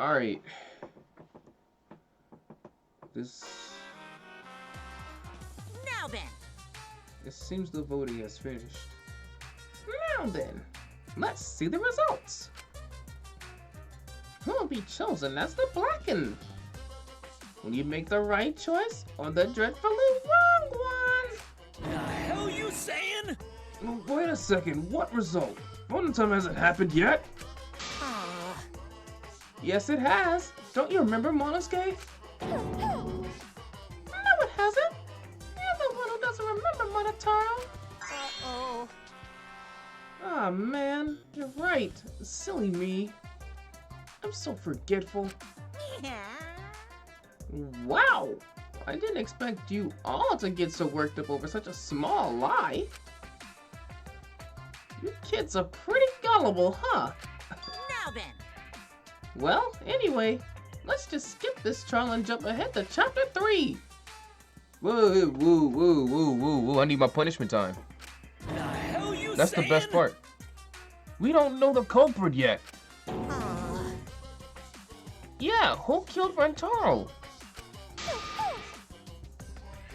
Alright. This... Now then. It seems the voting has finished. Now then, let's see the results. Who will be chosen as the Blackened? Will you make the right choice or the dreadfully wrong one? The hell you saying? Wait a second, what result? Voting time hasn't happened yet. Yes, it has. Don't you remember, Monosuke? No, it hasn't. You're the one who doesn't remember, Monotaro. Uh-oh. Ah, man, you're right. Silly me. I'm so forgetful. Yeah. Wow! I didn't expect you all to get so worked up over such a small lie. You kids are pretty gullible, huh? Now then. Well, anyway, let's just skip this trial and jump ahead to chapter 3. Whoa, whoa, whoa, whoa, whoa, whoa, I need my punishment time. The hell you That's saying? the best part. We don't know the culprit yet. Yeah, who killed Rentaro?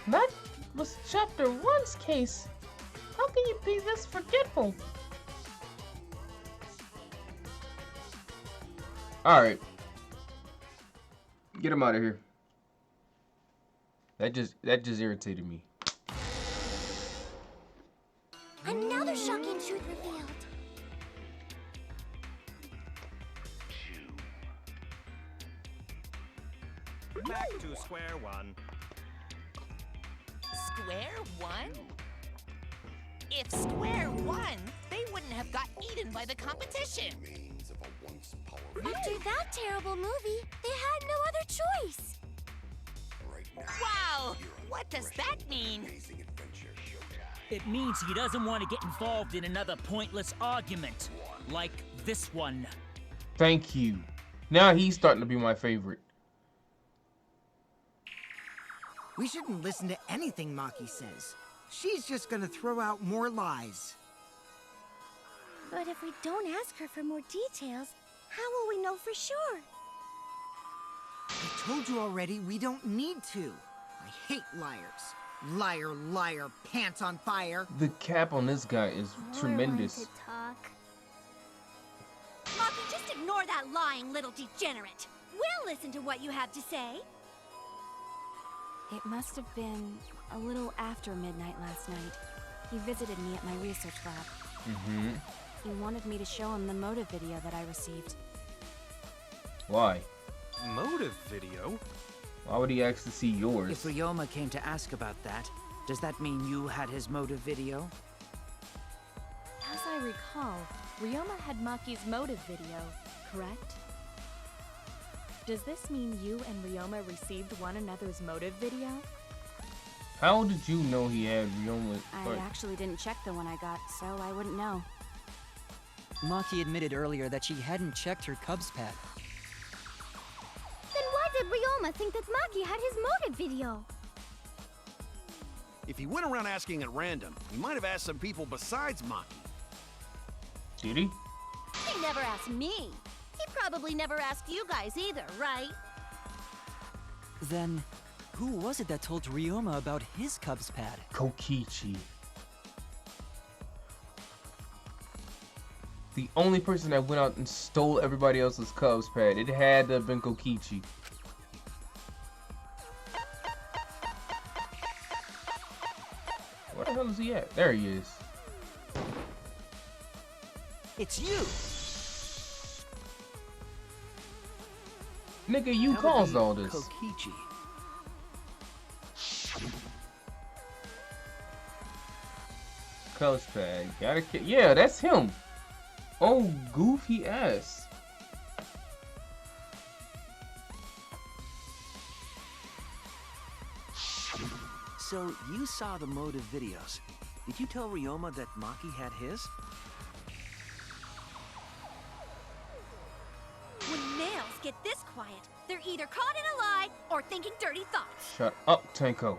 That was chapter 1's case. How can you be this forgetful? Alright. Get him out of here. That just irritated me. Another shocking truth revealed. Back to square one. Square one? If square one, they wouldn't have got eaten by the competition. After that terrible movie, they had no other choice. Wow! What does that mean? It means he doesn't want to get involved in another pointless argument. Like this one. Thank you. Now he's starting to be my favorite. We shouldn't listen to anything Maki says. She's just gonna throw out more lies. But if we don't ask her for more details, how will we know for sure? I told you already, we don't need to. I hate liars. Liar, liar, pants on fire. The cap on this guy is tremendous. Talk. Maki, just ignore that lying little degenerate. We'll listen to what you have to say. It must have been a little after midnight last night. He visited me at my research lab. He wanted me to show him the motive video that I received. Why? Motive video? Why would he ask to see yours? If Ryoma came to ask about that, does that mean you had his motive video? As I recall, Ryoma had Maki's motive video, correct? Does this mean you and Ryoma received one another's motive video? How did you know he had Ryoma? I actually didn't check the one I got, so I wouldn't know. Maki admitted earlier that she hadn't checked her Cubs pad. Then why did Ryoma think that Maki had his motive video? If he went around asking at random, he might have asked some people besides Maki. Did he? He never asked me. He probably never asked you guys either, right? Then, who was it that told Ryoma about his Cubs pad? Kokichi. The only person that went out and stole everybody else's Cubs pad. It had to have been Kokichi. Where the hell is he at? There he is. It's you! Nigga, you That would caused be all this. Kokichi. Cubs pad. Gotta kill. Yeah, that's him. Oh, goofy ass. So, you saw the motive videos. Did you tell Ryoma that Maki had his? When males get this quiet, they're either caught in a lie or thinking dirty thoughts. Shut up, Tenko.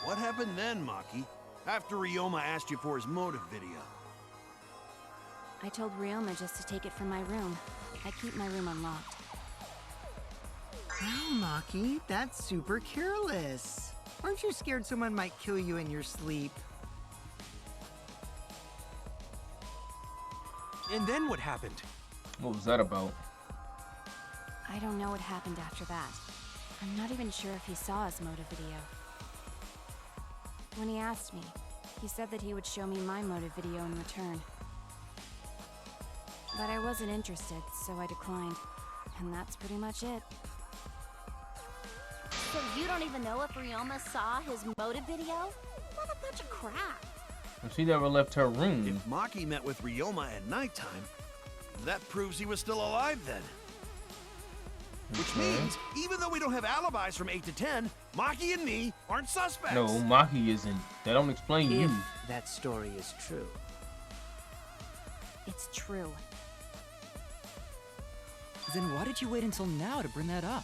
What happened then, Maki? After Ryoma asked you for his motive video? I told Ryoma just to take it from my room. I keep my room unlocked. Wow, Maki, that's super careless. Aren't you scared someone might kill you in your sleep? And then what happened? What was that about? I don't know what happened after that. I'm not even sure if he saw his motive video. When he asked me, he said that he would show me my motive video in return. But I wasn't interested, so I declined. And that's pretty much it. So you don't even know if Ryoma saw his motive video? What a bunch of crap. And she never left her room. If Maki met with Ryoma at nighttime, that proves he was still alive then. Which means, even though we don't have alibis from 8 to 10, Maki and me aren't suspects. No, Maki isn't. That don't explain you. If that story is true. It's true. Then why did you wait until now to bring that up?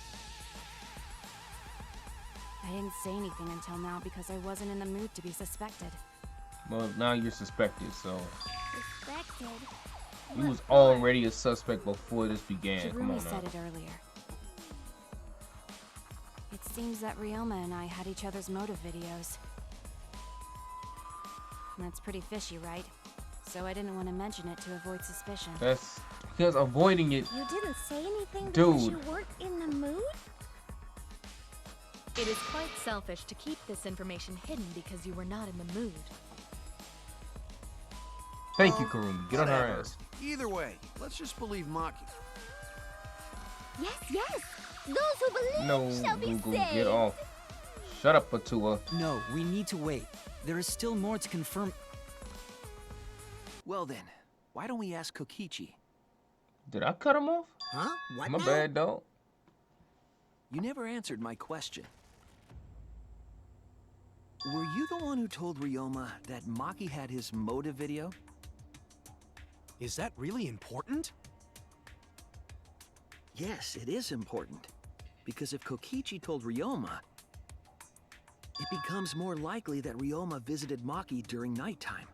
I didn't say anything until now because I wasn't in the mood to be suspected. Well, now you're suspected, so. Suspected? You was already a suspect before this began. Come Shirumi on said now. it earlier. It seems that Ryoma and I had each other's motive videos. That's pretty fishy, right? So I didn't want to mention it to avoid suspicion. That's because avoiding it. You didn't say anything because Dude. you weren't in the mood? It is quite selfish to keep this information hidden because you were not in the mood. Thank you, Karumi. Get on her Whatever. ass. Either way, let's just believe Maki. Yes, yes. Those who believe No, shall be Google, saved. get off. Shut up, Atua. No, we need to wait. There is still more to confirm. Well then, why don't we ask Kokichi? Did I cut him off? Huh? What My now? bad, dog. You never answered my question. Were you the one who told Ryoma that Maki had his motive video? Is that really important? Yes, it is important. Because if Kokichi told Ryoma, it becomes more likely that Ryoma visited Maki during nighttime.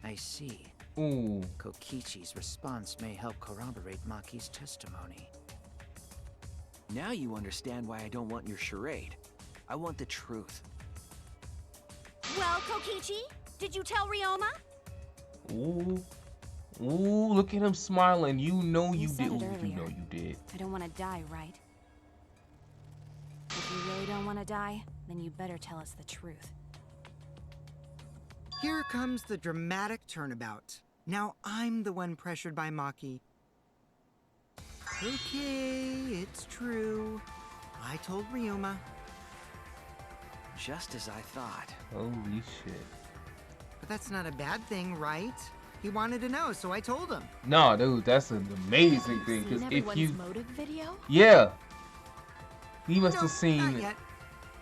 I see. Ooh. Kokichi's response may help corroborate Maki's testimony. Now you understand why I don't want your charade. I want the truth. Well, Kokichi, did you tell Ryoma? Ooh. Ooh, look at him smiling. You know you said did. it Ooh, you earlier. know you did. I don't want to die, right? If you really don't want to die, then you better tell us the truth. Here comes the dramatic turnabout. Now I'm the one pressured by Maki. Okay, it's true. I told Ryoma. Just as I thought. Holy shit. But that's not a bad thing, right? He wanted to know, so I told him. No, dude, that's an amazing thing. Seen Because if everyone's you, motive video? yeah, he must No, have seen. not yet.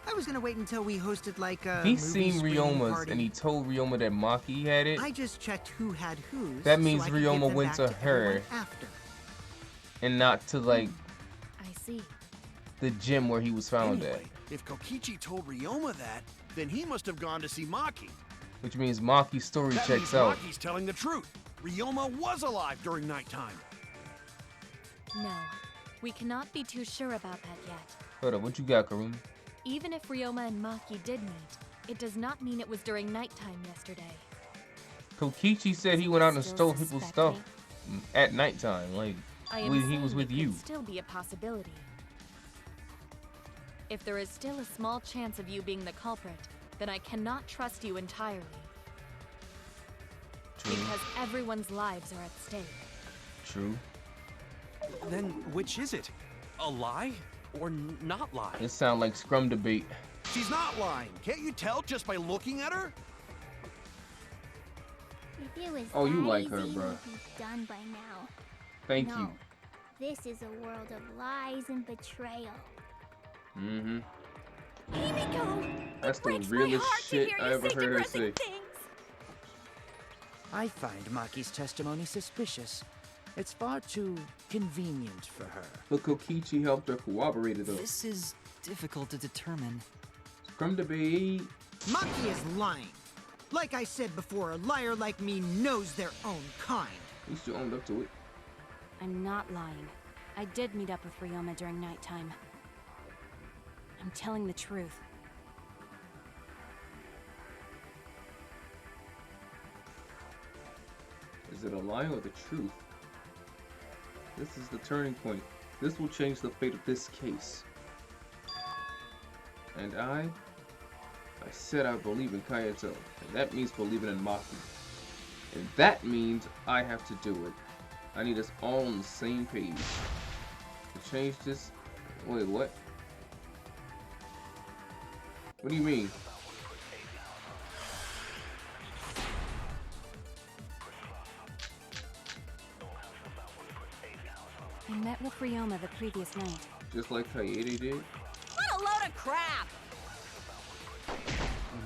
I was gonna wait until we hosted like a He's movie seen screening Ryoma's, party. and he told Ryoma that Maki had it, I just checked who had whose. That means so I could give Ryoma them went back to her. everyone after. and not to like I see. the gym where he was found Anyway, at. if Kokichi told Ryoma that, then he must have gone to see Maki. Which means Maki's story That checks means out. Maki's telling the truth. Ryoma was alive during nighttime. No, we cannot be too sure about that yet. Hold up, what you got, Karumi? Even if Ryoma and Maki did meet, it does not mean it was during nighttime yesterday. Kokichi said he went out and Still stole people's suspect stuff at nighttime, like I am when he saying was with it you. could still be a possibility. If there is still a small chance of you being the culprit, then I cannot trust you entirely. True. Because everyone's lives are at stake. True. Then which is it? A lie or not lie? It sounds like scrum debate. She's not lying. Can't you tell just by looking at her? If it was Oh, you that like her, easy, bruh. it would be done by now. Thank no, you. This is a world of lies and betrayal. Mm-hmm. Himiko! That's It the breaks my realest heart to shit hear I you ever say heard her depressing say. things. I find Maki's testimony suspicious. It's far too convenient for her. But Kokichi helped her corroborate it though. This is difficult to determine. Scrum debate. Maki is lying. Like I said before, a liar like me knows their own kind. At least you owned up to it. I'm not lying. I did meet up with Ryoma during nighttime. I'm telling the truth. Is it a lie or the truth? This is the turning point. This will change the fate of this case. And I said I believe in Kayato, and that means believing in Maki. And that means I have to do it. I need us all on the same page. To change this... Wait, what? What do you mean? I met with Ryoma the previous night. Just like Kaede did? What a load of crap!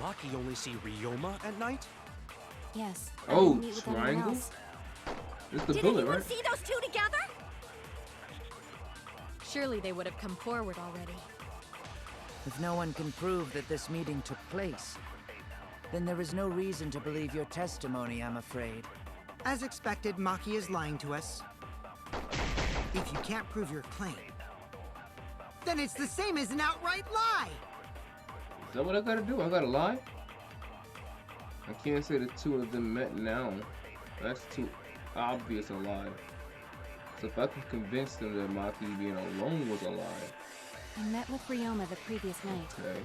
Maki only see Ryoma at night? Yes. I Oh, didn't meet with anyone triangle? else. It's the Did bullet, anyone right? see those two together? Surely they would have come forward already. If no one can prove that this meeting took place, then there is no reason to believe your testimony, I'm afraid. As expected, Maki is lying to us. If you can't prove your claim, then it's the same as an outright lie! Is that what I gotta do? I gotta lie? I can't say the two of them met now. That's too obvious a lie. So if I can convince them that Maki being alone was a lie. I met with Ryoma the previous night. Okay.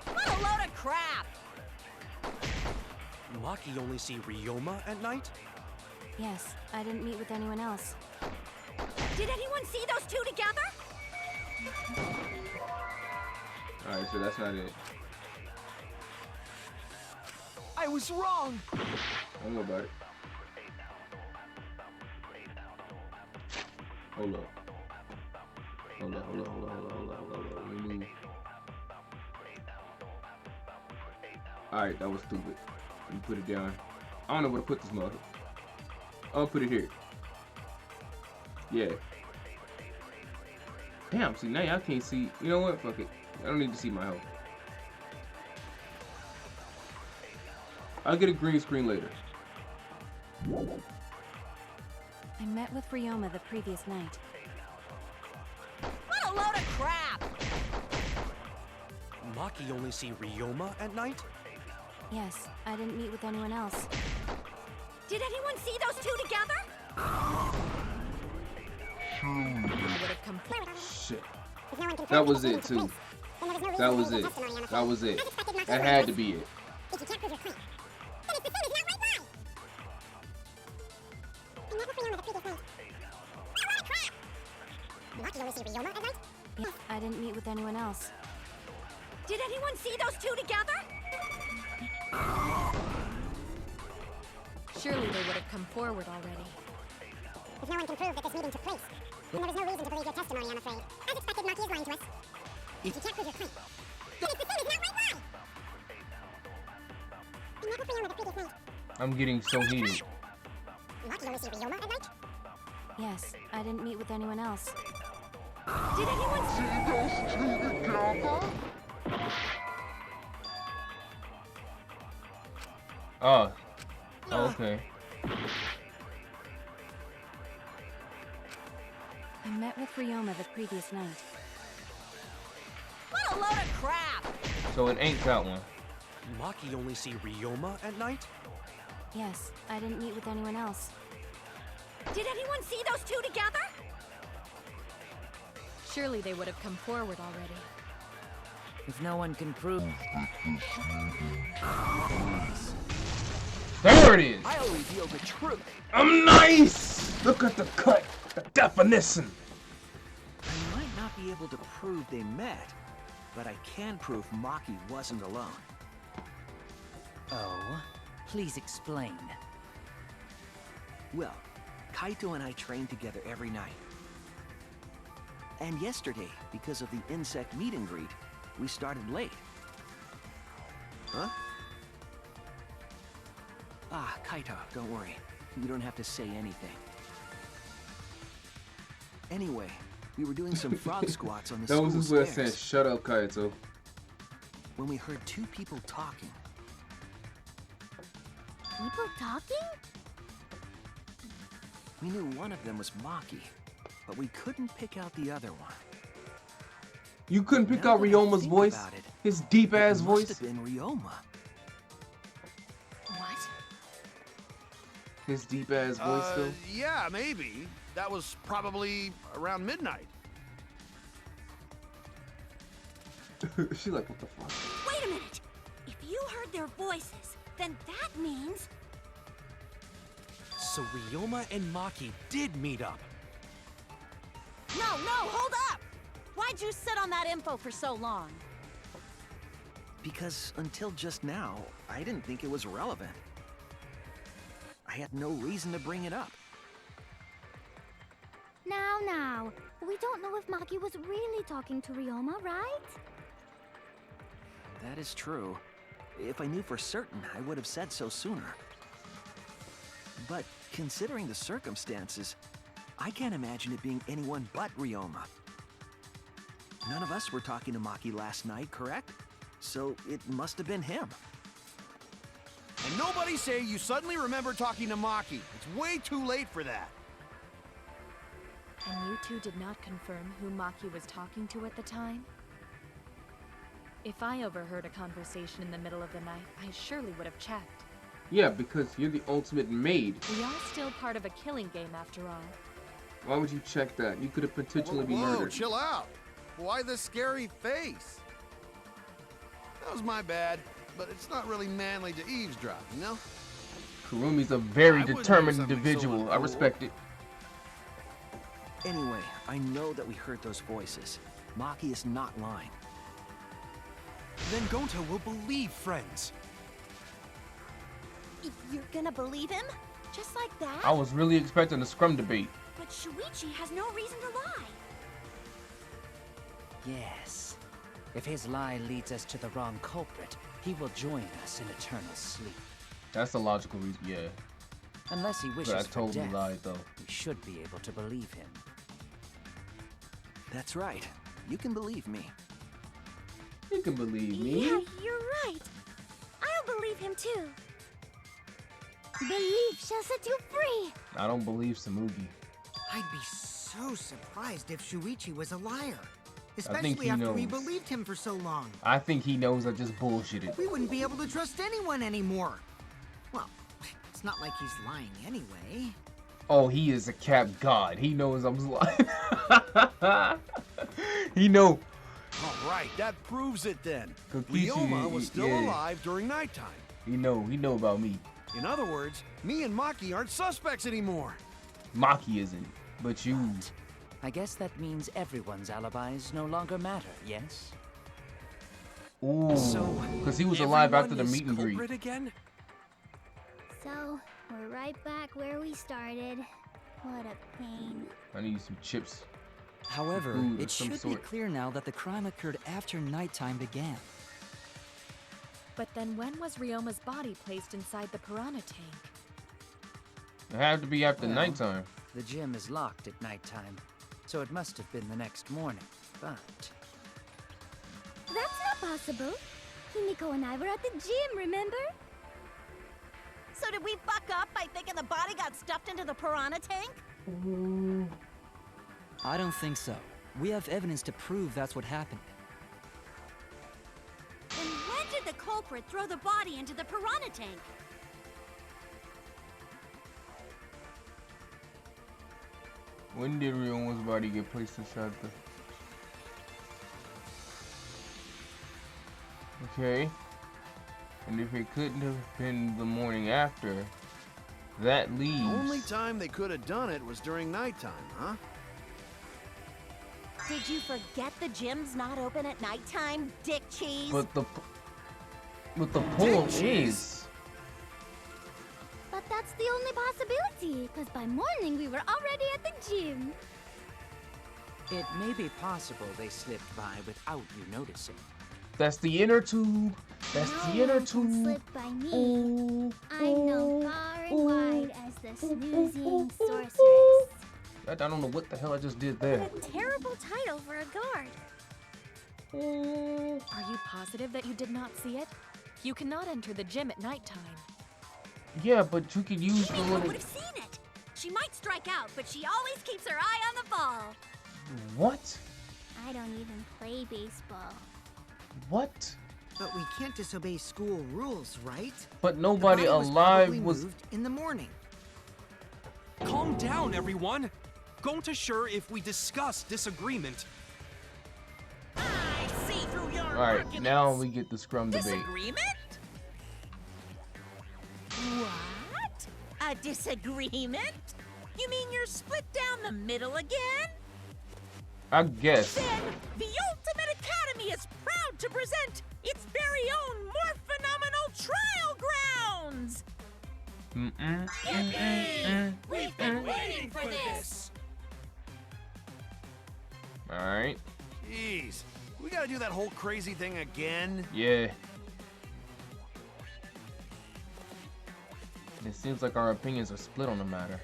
What a load of crap! Maki only see Ryoma at night? Yes, I didn't meet with anyone else. Did anyone see those two together? Alright, so that's not it. I was wrong! I don't know about it. Hold up. Hold up, hold up, hold up, hold up, hold up, hold up. Let me move. Alright, that was stupid. Let me put it down. I don't know where to put this mug. I'll put it here. Yeah. Damn, see, now y'all can't see. You know what? Fuck it. I don't need to see my health. I'll get a green screen later. I met with Ryoma the previous night. What a load of crap! Maki only see Ryoma at night? Yes, I didn't meet with anyone else. Did anyone see those two together? I would have come forward. Shit. That was it too. That was it. That was it. That had to be it. Yes, I didn't meet with anyone else. Did anyone see those two together? Surely they would have come forward already. If no one can prove that this meeting took place, then there is no reason to believe your testimony, I'm afraid. As expected, Maki is lying to us. If you can't prove your claim, then it's the same as an outright lie! I met with Ryoma the previous night. I'm getting so heated. Maki only see Ryoma at night? Yes, I didn't meet with anyone else. Did anyone see those two together? Oh. Okay. I met with Ryoma the previous night. What a load of crap! So it ain't that one. Maki only see Ryoma at night? Yes, I didn't meet with anyone else. Did anyone see those two together? Surely they would have come forward already. If no one can prove... There it is! I'll reveal the truth. I'm nice! Look at the cut, the definition. I might not be able to prove they met, but I can prove Maki wasn't alone. Oh? Please explain. Well, Kaito and I train together every night. And yesterday, because of the insect meet and greet, we started late. Huh? Ah, Kaito, don't worry. You don't have to say anything. Anyway, we were doing some frog squats on the That school was his way of saying, stairs shut up, Kaito. when we heard two people talking. People talking? We knew one of them was Maki. but we couldn't pick out the other one. You couldn't pick Now out that I Ryoma's think voice? about it, His deep ass it voice? must have been Ryoma. What? His deep ass voice still? Yeah, maybe. That was probably around midnight. She like, what the fuck? Wait a minute! If you heard their voices, then that means... So Ryoma and Maki did meet up. No, hold up! Why'd you sit on that info for so long? Because until just now, I didn't think it was relevant. I had no reason to bring it up. Now, we don't know if Maki was really talking to Ryoma, right? That is true. If I knew for certain, I would have said so sooner. But considering the circumstances, I can't imagine it being anyone but Ryoma. None of us were talking to Maki last night, correct? So it must have been him. And nobody say you suddenly remember talking to Maki. It's way too late for that. And you two did not confirm who Maki was talking to at the time? If I overheard a conversation in the middle of the night, I surely would have checked. Yeah, because you're the ultimate maid. We are still part of a killing game after all. Why would you check that? You could have potentially been Whoa, murdered. chill out. Why the scary face? That was my bad, but it's not really manly to eavesdrop, you know? Kurumi's a very I wouldn't do determined something so individual. I uncool. respect it. Anyway, I know that we heard those voices. Maki is not lying. Then Gonta will believe friends. You're gonna believe him? Just like that? I was really expecting a scrum debate. But Shuichi has no reason to lie. Yes. If his lie leads us to the wrong culprit, he will join us in eternal sleep. That's a logical reason, yeah. Unless he wishes But I for totally death, lied, though. we should be able to believe him. That's right. You can believe me. You can believe me. Yeah, you're right. I'll believe him too. Belief shall set you free. I don't believe Samugi. I'd be so surprised if Shuichi was a liar. think Especially he after we knows. believed him for so long. I think he knows I just bullshitted. We wouldn't be able to trust anyone anymore. Well, it's not like he's lying anyway. Oh, he is a cap god. He knows I'm lying. He know. All right, that proves it then. Kokichi, Ryoma was still yeah. alive during nighttime. He know about me. In other words, me and Maki aren't suspects anymore. Maki isn't, but you. I guess that means everyone's alibis no longer matter, yes? Ooh. So, Because he was alive after the everyone meet and is greet. culprit again? So, we're right back where we started. What a pain. I need some chips. However, Food of it some should be sort. clear now that the crime occurred after nighttime began. But then when was Ryoma's body placed inside the piranha tank? It had to be after Well, nighttime. The gym is locked at nighttime, so it must have been the next morning, but... That's not possible. Himiko and I were at the gym, remember? So did we fuck up by thinking the body got stuffed into the piranha tank? I don't think so. We have evidence to prove that's what happened. Then when did the culprit throw the body into the piranha tank? When did Ryoma's body get placed inside the... Okay. And if it couldn't have been the morning after, that leaves... The only time they could have done it was during nighttime, huh? Did you forget the gym's not open at nighttime, dick cheese? But the point is... But that's the only possibility, because by morning we were already at the gym. It may be possible they slipped by without you noticing. That's the inner tube. That's No the inner one can tube. slip by me. Ooh, I'm known ooh, far and ooh, wide as the snoozing sorceress. I don't know what the hell I just did there. What a terrible title for a guard. Are you positive that you did not see it? You cannot enter the gym at nighttime. Yeah, but you could use the Himiko little... would have seen it. She might strike out, but she always keeps her eye on the ball. What? I don't even play baseball. What? But we can't disobey school rules, right? But nobody The body alive probably was. moved in the morning. Calm down, everyone. Going to sure if we discuss disagreement. I see through your Alright, arguments. now we get the scrum debate. Disagreement? What? A disagreement? You mean you're split down the middle again? I guess. Then the Ultimate Academy is proud to present its very own more phenomenal trial grounds. Yippee! We've been waiting for this. Alright. Jeez, we gotta do that whole crazy thing again? Yeah. It seems like our opinions are split on the matter.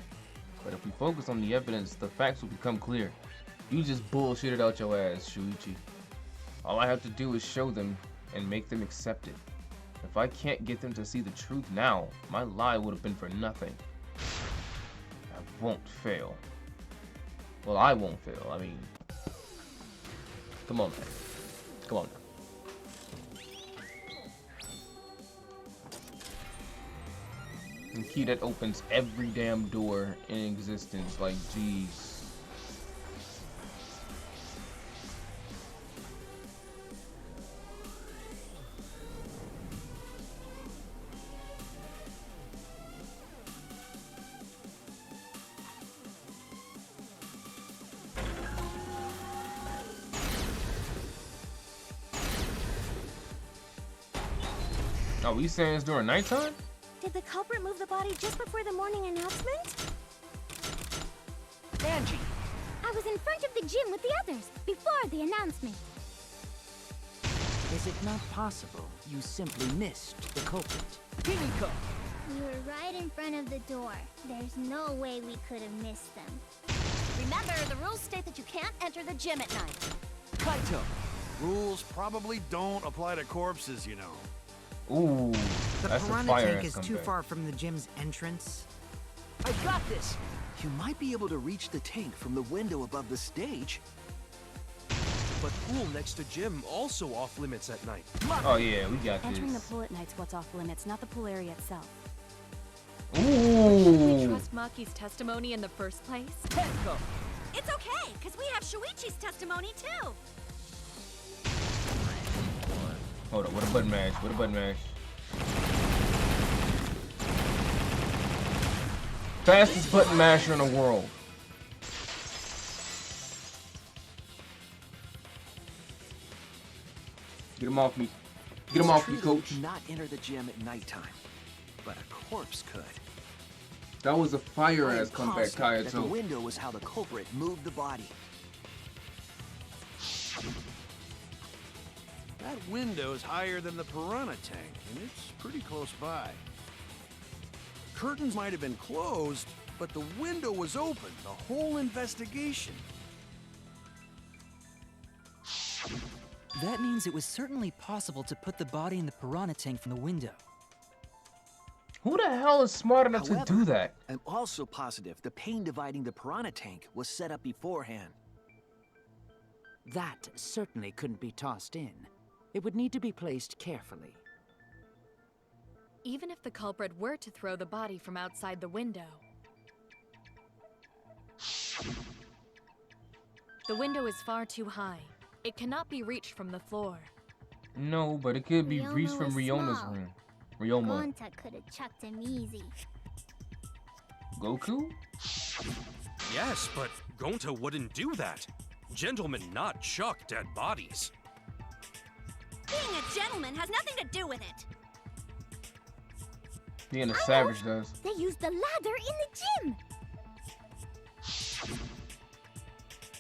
But if we focus on the evidence, the facts will become clear. You just bullshitted out your ass, Shuichi. All I have to do is show them and make them accept it. If I can't get them to see the truth now, my lie would have been for nothing. I won't fail. Well, I won't fail. I mean, come on, man. Come on now. The key that opens every damn door in existence. Like, jeez. Are we saying it's during nighttime? Did the culprit move the body just before the morning announcement? Angie! I was in front of the gym with the others, before the announcement. Is it not possible you simply missed the culprit? Himiko! We were right in front of the door. There's no way we could have missed them. Remember, the rules state that you can't enter the gym at night. Kaito! Rules probably don't apply to corpses, you know. Ooh, The that's a piranha fire tank ass is too comeback. far from the gym's entrance. I got this! You might be able to reach the tank from the window above the stage. But pool next to gym also off limits at night. Oh yeah, we got Entering the this. pool at night's what's off limits, not the pool area itself. Should we Ooh. trust Maki's testimony in the first place? Tenko! It's okay, because we have Shuichi's testimony too. Hold on, what a button mash, what a button mash. Fastest button masher in the world. Get him off me. Get him It's off true me, that you coach. cannot enter the gym at nighttime, but a corpse could. That was a fire I am ass comeback, positive that the Kaito. window was how the culprit moved the body. That window's higher than the piranha tank, and it's pretty close by. Curtains might have been closed, but the window was open the whole investigation. That means it was certainly possible to put the body in the piranha tank from the window. Who the hell is smart enough to do that? I'm also positive the pane dividing the piranha tank was set up beforehand. That certainly couldn't be tossed in. It would need to be placed carefully. Even if the culprit were to throw the body from outside the window, the window is far too high. It cannot be reached from the floor. No, but it could be Ryoma reached from was Ryoma's small. room. Ryoma. Gonta could have chucked him easy. Goku? Yes, but Gonta wouldn't do that. Gentlemen not chuck dead bodies. Being a gentleman has nothing to do with it. Being a savage does. They used the ladder in the gym.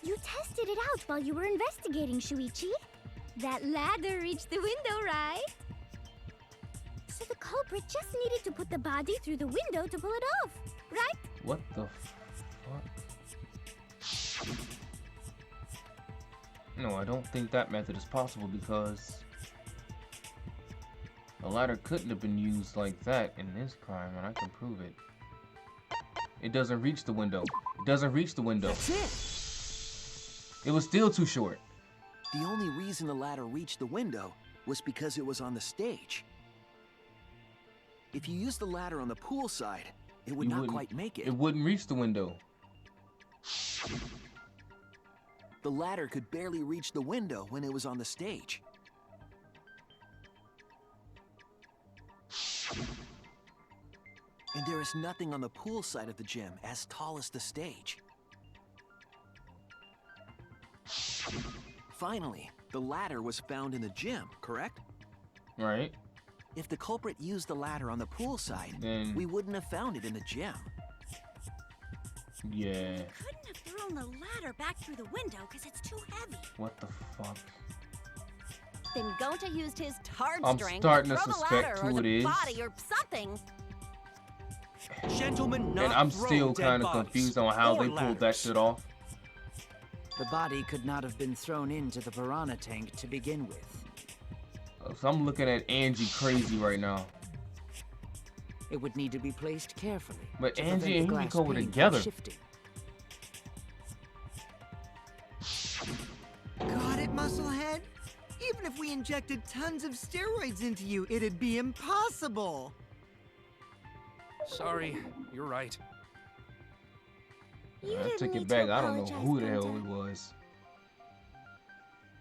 You tested it out while you were investigating, Shuichi. That ladder reached the window, right? So the culprit just needed to put the body through the window to pull it off, right? What the fuck? No, I don't think that method is possible because the ladder couldn't have been used like that in this crime, and I can prove it. It doesn't reach the window. It doesn't reach the window. That's it. It was still too short. The only reason the ladder reached the window was because it was on the stage. If you used the ladder on the pool side, it would not quite make it. It wouldn't reach the window. The ladder could barely reach the window when it was on the stage. And there is nothing on the pool side of the gym as tall as the stage. Finally, the ladder was found in the gym, correct? Right. If the culprit used the ladder on the pool side, then we wouldn't have found it in the gym. Yeah. Couldn't have thrown the ladder back through the window because it's too heavy. What the fuck? Then Gonta used his tard I'm string starting to to throw the suspect ladder who or it the is. body or something. Gentlemen, not And I'm throw still dead kind of bodies confused on how or they pulled that ladders. shit off. The body could not have been thrown into the piranha tank to begin with. So I'm looking at Angie crazy right now. It would need to be placed carefully. But to Angie prevent and the Himiko glass were pane from together. shifting. Got it, Musclehead? Even if we injected tons of steroids into you, it'd be impossible. Sorry, you're right. You I didn't took need it to back. I don't know apologize, who the hell Gonta. it was.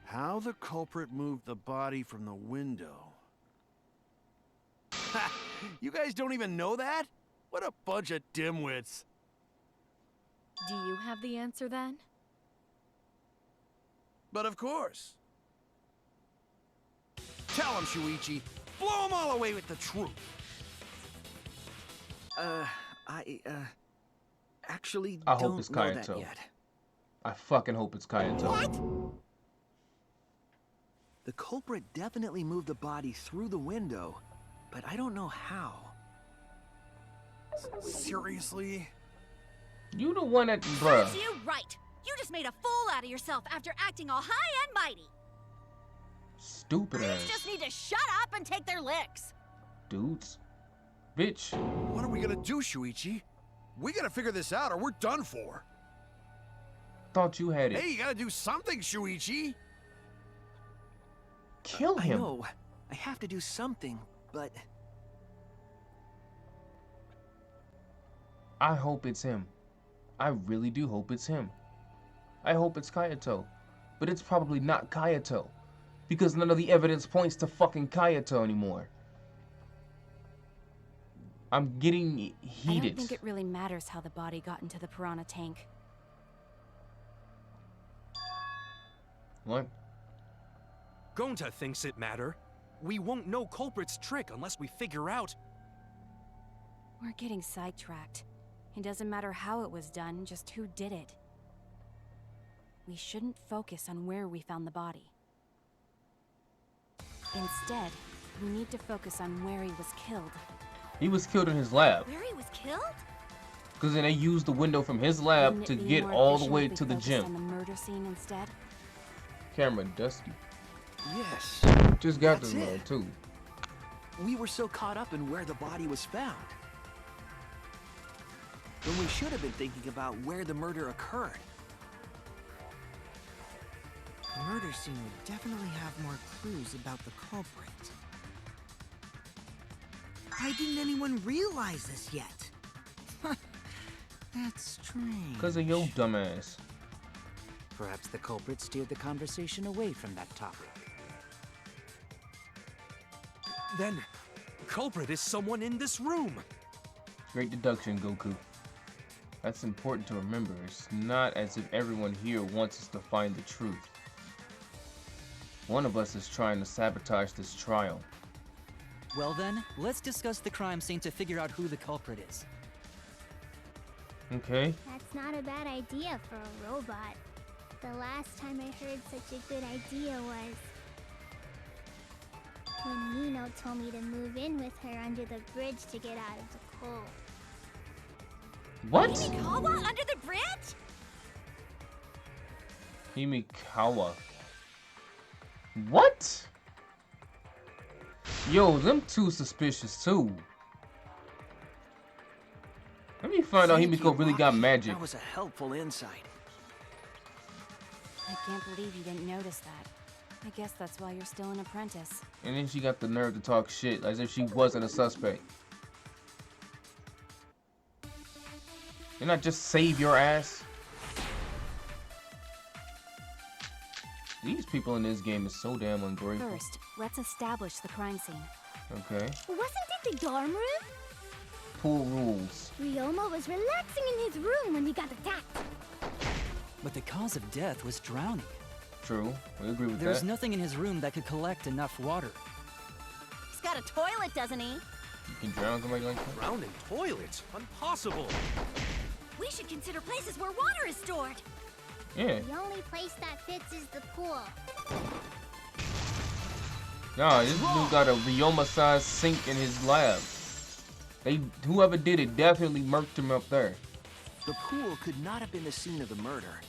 How the culprit moved the body from the window. Ha! You guys don't even know that? What a bunch of dimwits. Do you have the answer then? But of course. Tell him, Shuichi. Blow him all away with the truth. Actually I hope don't it's know that Kaito. yet. I fucking hope it's Kaito. The culprit definitely moved the body through the window, but I don't know how. Seriously? You the one that, bruh. Serves you right. You just made a fool out of yourself after acting all high and mighty. Stupid Dudes ass just need to shut up and take their licks. dudes. Bitch. What are we gonna do, Shuichi? We gotta figure this out or we're done for. Thought you had it. Hey, you gotta do something, Shuichi. Kill him. I know. I have to do something, but I hope it's him. I really do hope it's him. I hope it's Kaito. But it's probably not Kaito. Because none of the evidence points to fucking Kaito anymore. I'm getting I heated. don't think it really matters how the body got into the piranha tank. What? Gonta thinks it matter. We won't know culprit's trick unless we figure out. We're getting sidetracked. It doesn't matter how it was done, just who did it. We shouldn't focus on where we found the body. Instead, we need to focus on where he was killed. He was killed in his lab. Where he was killed? Because then they used the window from his lab Wouldn't to it be get more all the efficient way if we to the focused gym. on the murder scene instead? Camera dusty. yes. Just got That's this it. one too. We were so caught up in where the body was found. When we should have been thinking about where the murder occurred. The murder scene would definitely have more clues about the culprit. Why didn't anyone realize this yet? That's strange. Because of your dumbass. Perhaps the culprit steered the conversation away from that topic. Then, culprit is someone in this room. Great deduction, Goku. That's important to remember. It's not as if everyone here wants us to find the truth. One of us is trying to sabotage this trial. Well then, let's discuss the crime scene to figure out who the culprit is. Okay? That's not a bad idea for a robot. The last time I heard such a good idea was when Nino told me to move in with her under the bridge to get out of the cold. What? Himikawa under the bridge? Himikawa. What? Yo, them two suspicious too. Let me find out Himiko really got magic. That was a helpful insight. I can't believe you didn't notice that. I guess that's why you're still an apprentice. And then she got the nerve to talk shit as if she wasn't a suspect. Didn't I just save your ass? These people in this game is so damn ungrateful. First, let's establish the crime scene. Okay. Wasn't it the dorm room? Pool rules. Ryoma was relaxing in his room when he got attacked. But the cause of death was drowning. True. We agree with There's that. nothing in his room that could collect enough water. He's got a toilet, doesn't he? You can drown somebody like that? Drown in toilets? Impossible. We should consider places where water is stored. Yeah. The only place that fits is the pool. Nah, this dude got a Ryoma-sized sink in his lab. Whoever did it definitely murked him up there. The pool could not have been the scene of the murder.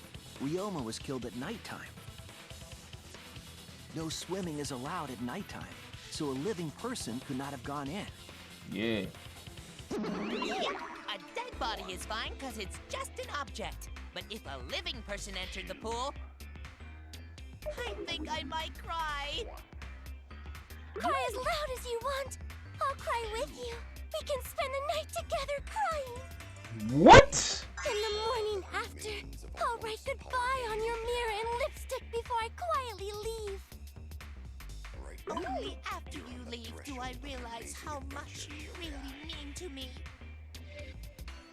Ryoma was killed at nighttime. No swimming is allowed at nighttime, so a living person could not have gone in. Yeah. Yeah, a dead body is fine because it's just an object. But if a living person entered the pool, I think I might cry. Cry as loud as you want. I'll cry with you. We can spend the night together crying. What? In the morning after, I'll write goodbye on your mirror in lipstick before I quietly leave. Only after you leave do I realize how much you really mean to me.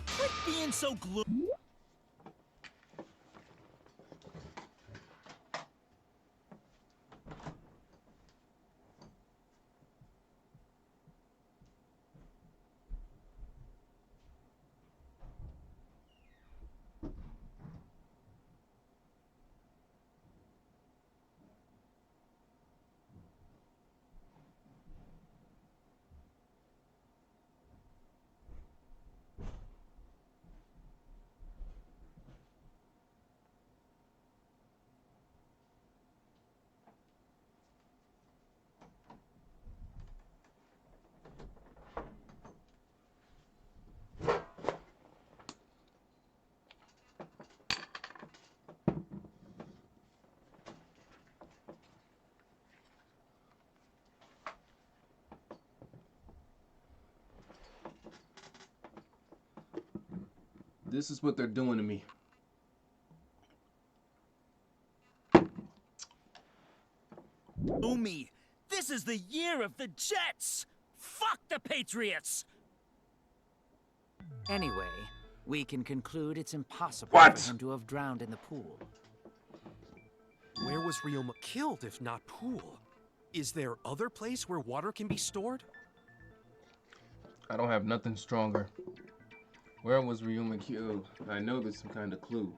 Quit being so gloomy. This is what they're doing to me. Umi, this is the year of the Jets! Fuck the Patriots! Anyway, we can conclude it's impossible What? for him to have drowned in the pool. Where was Ryoma killed if not pool? Is there other place where water can be stored? I don't have nothing stronger. Where was Ryoma killed? I know there's some kind of clue.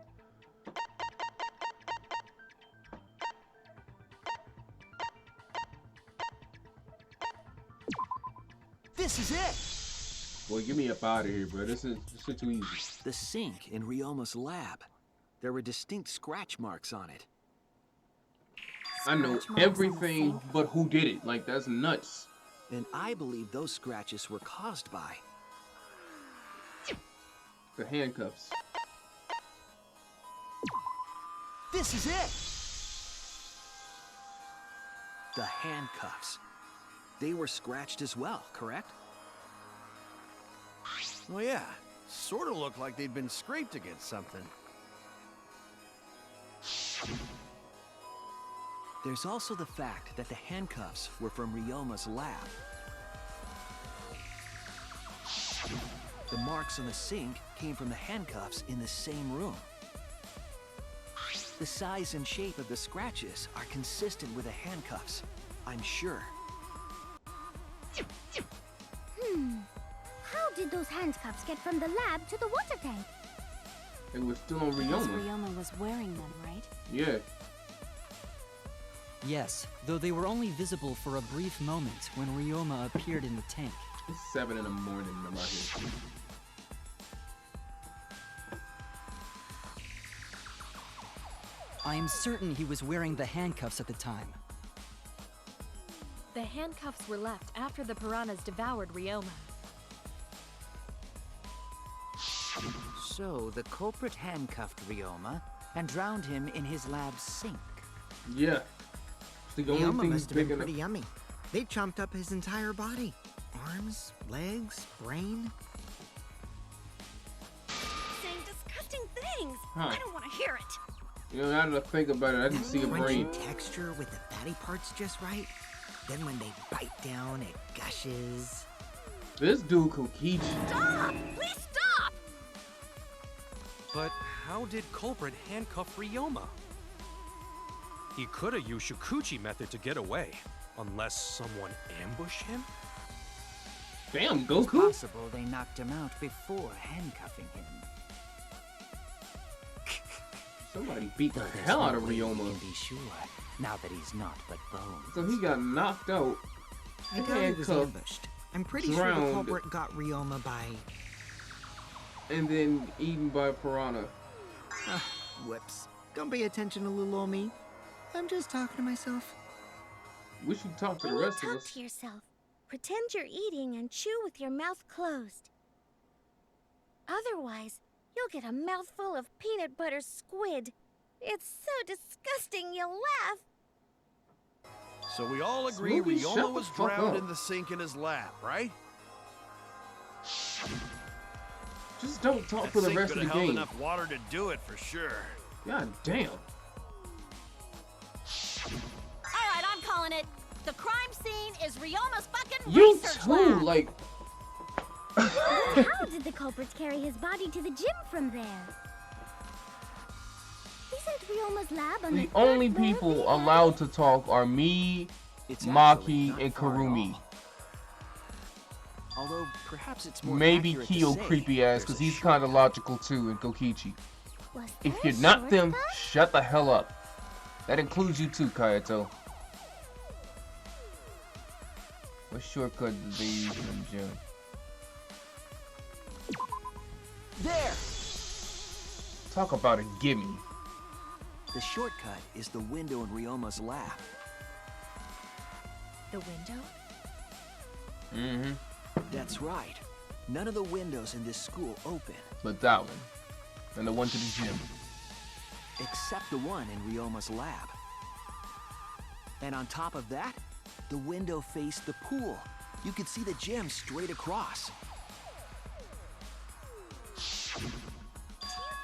This is it! Boy, get me up out of here, bro. This is too easy. The sink in Ryoma's lab. There were distinct scratch marks on it. I know everything but who did it. Like, that's nuts. And I believe those scratches were caused by The handcuffs. This is it! The handcuffs. They were scratched as well, correct? Well, yeah. Sort of looked like they'd been scraped against something. There's also the fact that the handcuffs were from Ryoma's lab. The marks on the sink came from the handcuffs in the same room. The size and shape of the scratches are consistent with the handcuffs, I'm sure. How did those handcuffs get from the lab to the water tank? It was still on Because Ryoma. Ryoma was wearing them, right? Yeah. Yes, though they were only visible for a brief moment when Ryoma appeared in the tank. It's 7 in the morning around here. I am certain he was wearing the handcuffs at the time. The handcuffs were left after the piranhas devoured Ryoma. So, the culprit handcuffed Ryoma and drowned him in his lab's sink. Yeah. It's the only Ryoma thing must have been big pretty enough. yummy. They chomped up his entire body. Arms, legs, brain. Saying disgusting things. Huh. I don't want to hear it. You know, now that I think about it, I didn't see a Crunchy brain. texture with the fatty parts just right. Then when they bite down, it gushes. This dude Kokichi. Stop! Please stop! But how did culprit handcuff Ryoma? He could have used Shukuchi method to get away, unless someone ambushed him? Damn, It's Goku. possible they knocked him out before handcuffing him. Somebody beat the There's hell no out of way we Ryoma. can be sure, now that he's not but bones. So he got knocked out, I doubt he was handcuffed, ambushed. I'm pretty sure the drowned. culprit got Ryoma by... and then eaten by piranha. Whoops. Don't pay attention to little old me. I'm just talking to myself. We should talk to When the you rest of talk us. to yourself, pretend you're eating and chew with your mouth closed. Otherwise, you'll get a mouthful of peanut butter squid. It's so disgusting you'll laugh. So we all agree Smokey, shut the Ryoma was fuck drowned up. in the sink in his lab, right? Just don't talk That for the sink rest of could the have held game. enough water to do it for sure. God damn. All right, I'm calling it. The crime scene is Ryoma's fucking You research too, lab. like. How did the culprits carry his body to the gym from there? Isn't Ryoma's lab on The the only third floor of people the allowed to talk are me, It's actually Maki, not and far at Karumi. all. Although perhaps it's more Maybe accurate to Kyo say creepy ass, there's because a he's kind of shortcut. logical too, and Kokichi. Was If there you're a not them, shortcut? shut the hell up. That includes you too, Kayato. What shortcut did they use in the gym? There! Talk about a gimme. The shortcut is the window in Ryoma's lab. The window? Mm-hmm. That's right. None of the windows in this school open, But that one. And the one to the gym. except the one in Ryoma's lab. And on top of that, the window faced the pool. You could see the gym straight across. Do you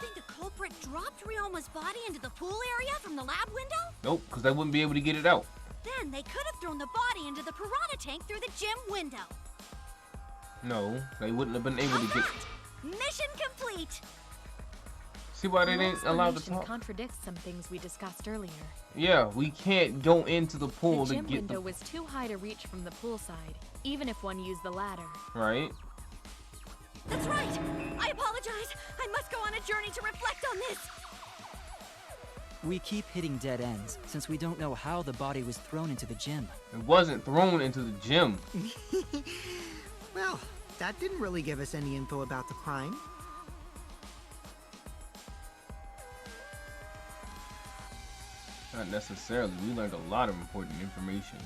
think the culprit dropped Ryoma's body into the pool area from the lab window? Nope, because they wouldn't be able to get it out. Then they could have thrown the body into the piranha tank through the gym window. No, they wouldn't have been able to get. Mission complete. See why they Your didn't allow to explanation talk? contradicts some things we discussed earlier. Yeah, we can't go into the pool The to gym get window the. was too high to reach from the pool side, even if one used the ladder. Right? That's right. I apologize. I must go on a journey to reflect on this. We keep hitting dead ends, since we don't know how the body was thrown into the gym. It wasn't thrown into the gym. Well, that didn't really give us any info about the crime. Not necessarily. We learned a lot of important information.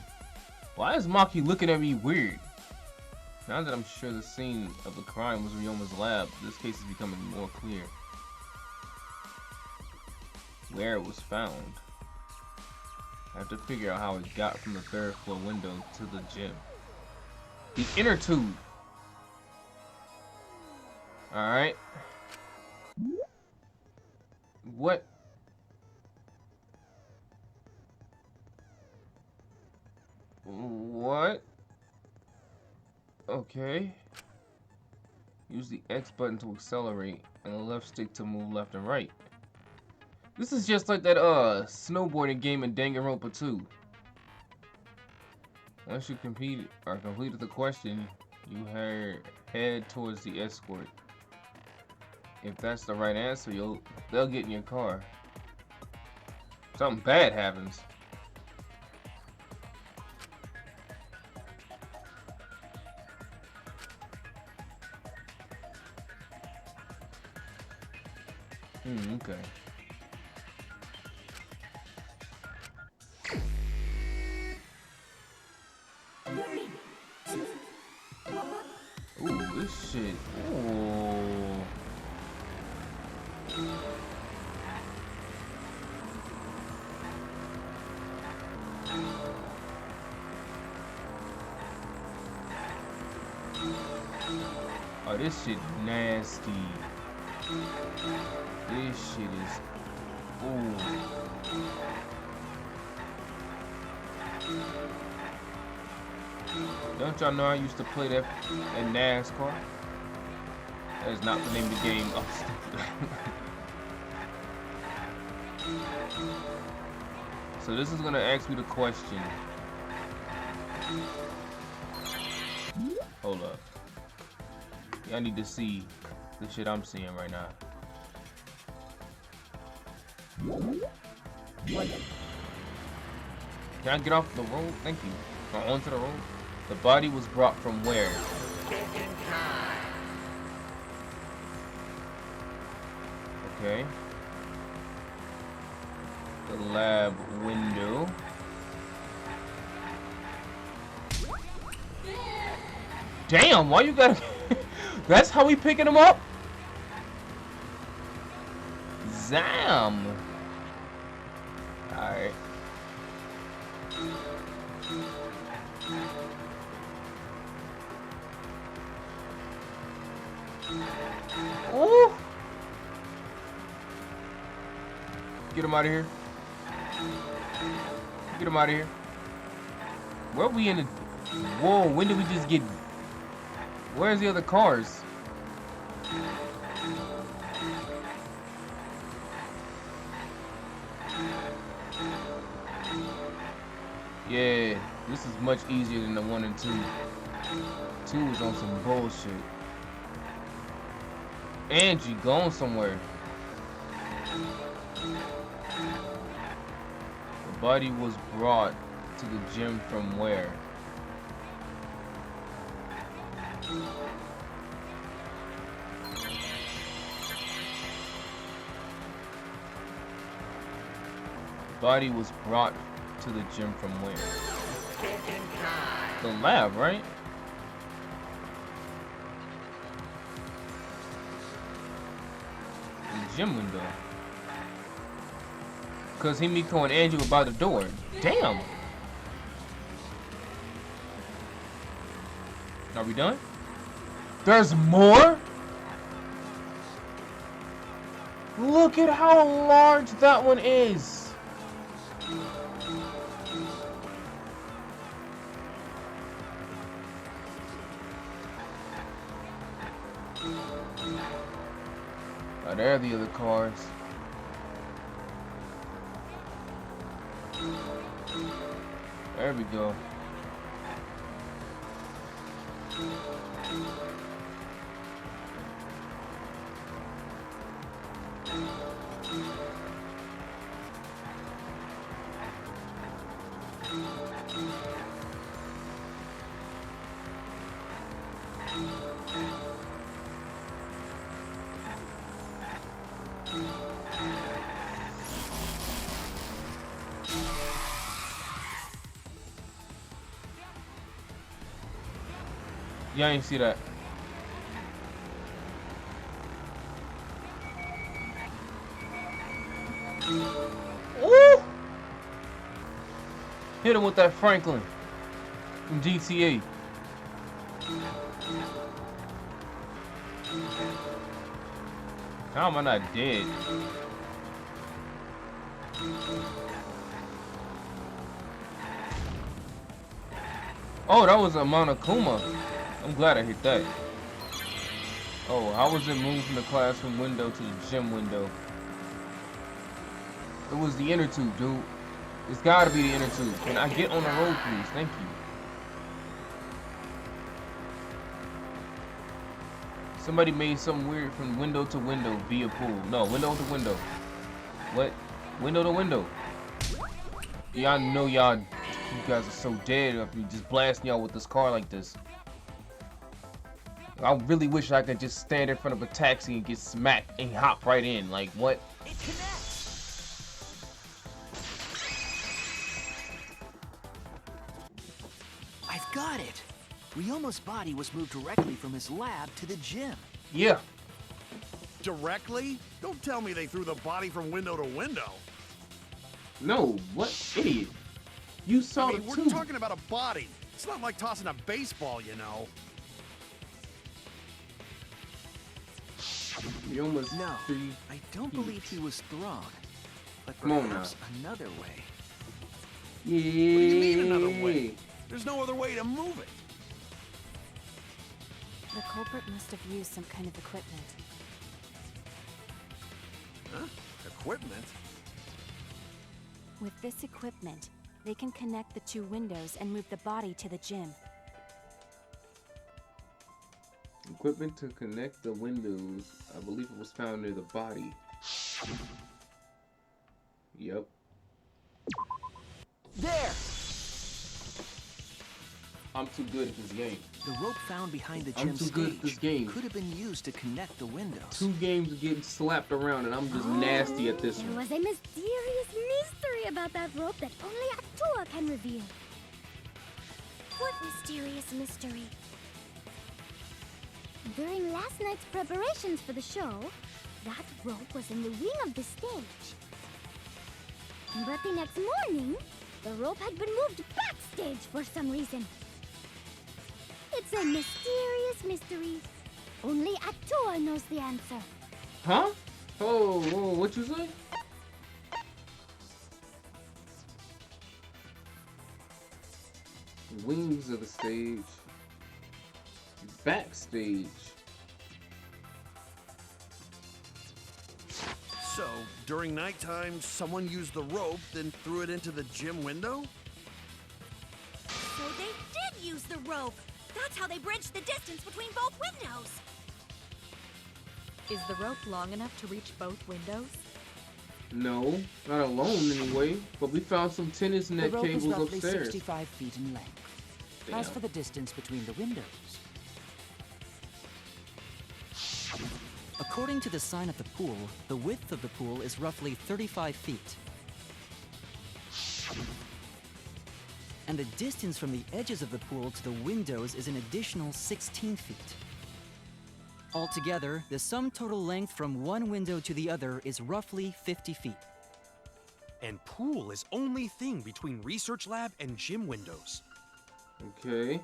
Why is Maki looking at me weird? Now that I'm sure the scene of the crime was Ryoma's lab, this case is becoming more clear. Where it was found. I have to figure out how it got from the third floor window to the gym. The inner tube. Alright. What? What? Okay. Use the X button to accelerate and the left stick to move left and right. This is just like that snowboarding game in Danganronpa 2. Once you completed the question, you head towards the escort. If that's the right answer, they'll get in your car. Something bad happens. Okay. Ooh, this shit. Ooh. Oh, this shit nasty. This shit is... Ooh. Don't y'all know I used to play that in NASCAR? That is not the name of the game. Oh, so this is gonna ask me the question. Hold up. Y'all need to see the shit I'm seeing right now. What? Can I get off the road? Thank you. Or onto the road? The body was brought from where? Okay. The lab window. Damn, why you gotta... That's how we picking him up? Zam. Alright. Ooh. Get him out of here. Get him out of here. Where are we in the... Whoa, when did we just get... Where's the other cars? Yeah, this is much easier than the 1 and 2. 2 is on some bullshit. Angie, going somewhere. The body was brought to the gym from where? Body was brought to the gym from where? The lab, right? The gym window. Cause Himiko and Angie were by the door. Damn. Are we done? There's more? Look at how large that one is. Oh, there are the other cars. There we go. Y'all ain't see that. Woo! Hit him with that Franklin from GTA. How am I not dead? Oh, that was a Monokuma. I'm glad I hit that. Oh, how was it moved from the classroom window to the gym window? It was the inner tube, dude. It's gotta be the inner tube. Can I get on the road, please? Thank you. Somebody made something weird from window to window via pool. No, window to window. What? Window to window. Y'all know y'all, you guys are so dead if you just blasting y'all with this car like this. I really wish I could just stand in front of a taxi and get smacked and hop right in. Like, what? It connects. I've got it. Ryoma's body was moved directly from his lab to the gym. Yeah. Directly? Don't tell me they threw the body from window to window. No, what idiot? You saw I mean, the we're tube. talking about a body. It's not like tossing a baseball, you know. Ryoma's No, 3 I don't feet. believe he was thrown. But Come on now. perhaps another way. Yeah. What do you mean another way? There's no other way to move it. The culprit must have used some kind of equipment. Huh? Equipment? With this equipment, they can connect the two windows and move the body to the gym. Equipment to connect the windows. I believe it was found near the body. Yep. There! I'm too good at this game. The rope found behind the I'm gym too good at this stage game. could have been used to connect the windows. 2 games getting slapped around and I'm just nasty at this There one. was a mysterious mystery about that rope that only Atua can reveal. What mysterious mystery? During last night's preparations for the show, that rope was in the wing of the stage. But the next morning, the rope had been moved backstage for some reason. It's a mysterious mystery. Only Atua knows the answer. Huh? Oh, what you say? Wings of the stage. Backstage. So, during nighttime, someone used the rope, then threw it into the gym window? So they did use the rope. That's how they bridged the distance between both windows. Is the rope long enough to reach both windows? No, not alone anyway. But we found some tennis The net rope is cables roughly upstairs. 65 feet in length. As Damn. for the distance between the windows, according to the sign at the pool, the width of the pool is roughly 35 feet. And the distance from the edges of the pool to the windows is an additional 16 feet. Altogether, the sum total length from one window to the other is roughly 50 feet. And pool is only thing between research lab and gym windows. Okay.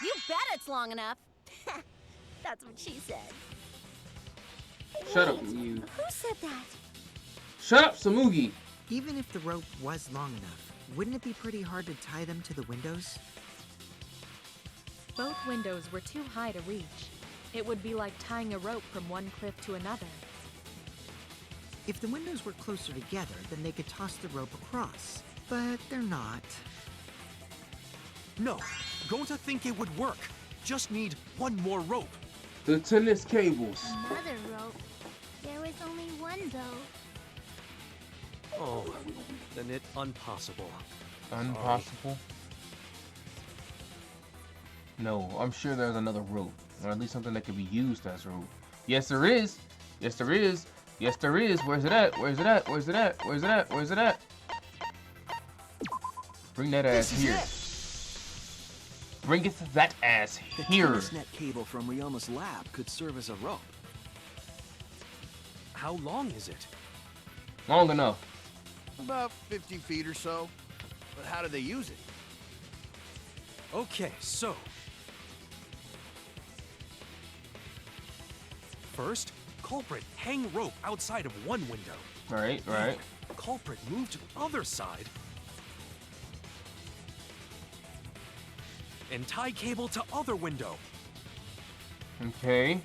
You bet it's long enough. That's what she said. Shut up, Wait, you. Who said that? Shut up, Samugi. Even if the rope was long enough, wouldn't it be pretty hard to tie them to the windows? Both windows were too high to reach. It would be like tying a rope from one cliff to another. If the windows were closer together, then they could toss the rope across. But they're not. No, going to think it would work. Just need one more rope. The tennis cables. Another rope. There was only one, though. Oh, then it impossible. Impossible? No, I'm sure there's another rope. Or at least something that could be used as rope. Yes, there is. Yes, there is. Yes, there is. Where's it at? Where's it at? Where's it at? Where's it at? Where's it at? Bring that ass here. Bring it that ass The here. tennis net cable from Ryoma's lab could serve as a rope. How long is it? Long enough. About 50 feet or so. But how did they use it? Okay, so. First, culprit hang rope outside of one window. Right, right. Culprit move to other side. And tie cable to other window. Okay.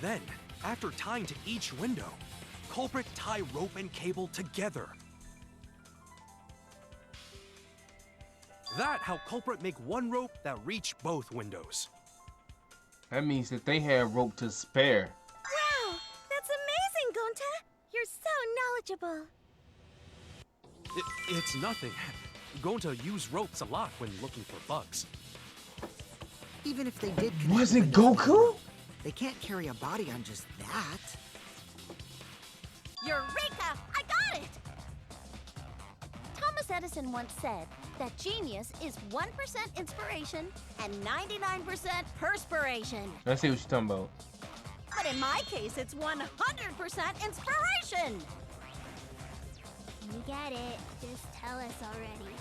Then, after tying to each window, culprit tie rope and cable together. That how culprit make one rope that reach both windows. That means that they had rope to spare. Wow! That's amazing, Gonta! You're so knowledgeable. It's nothing. Going to use ropes a lot when looking for bugs. Even if they did connect Was it windows with a Goku? rope, they can't carry a body on just that. Eureka! I got it! Thomas Edison once said, that genius is 1% inspiration and 99% perspiration. I see what you're talking about. But in my case, it's 100% inspiration. We get it. Just tell us already.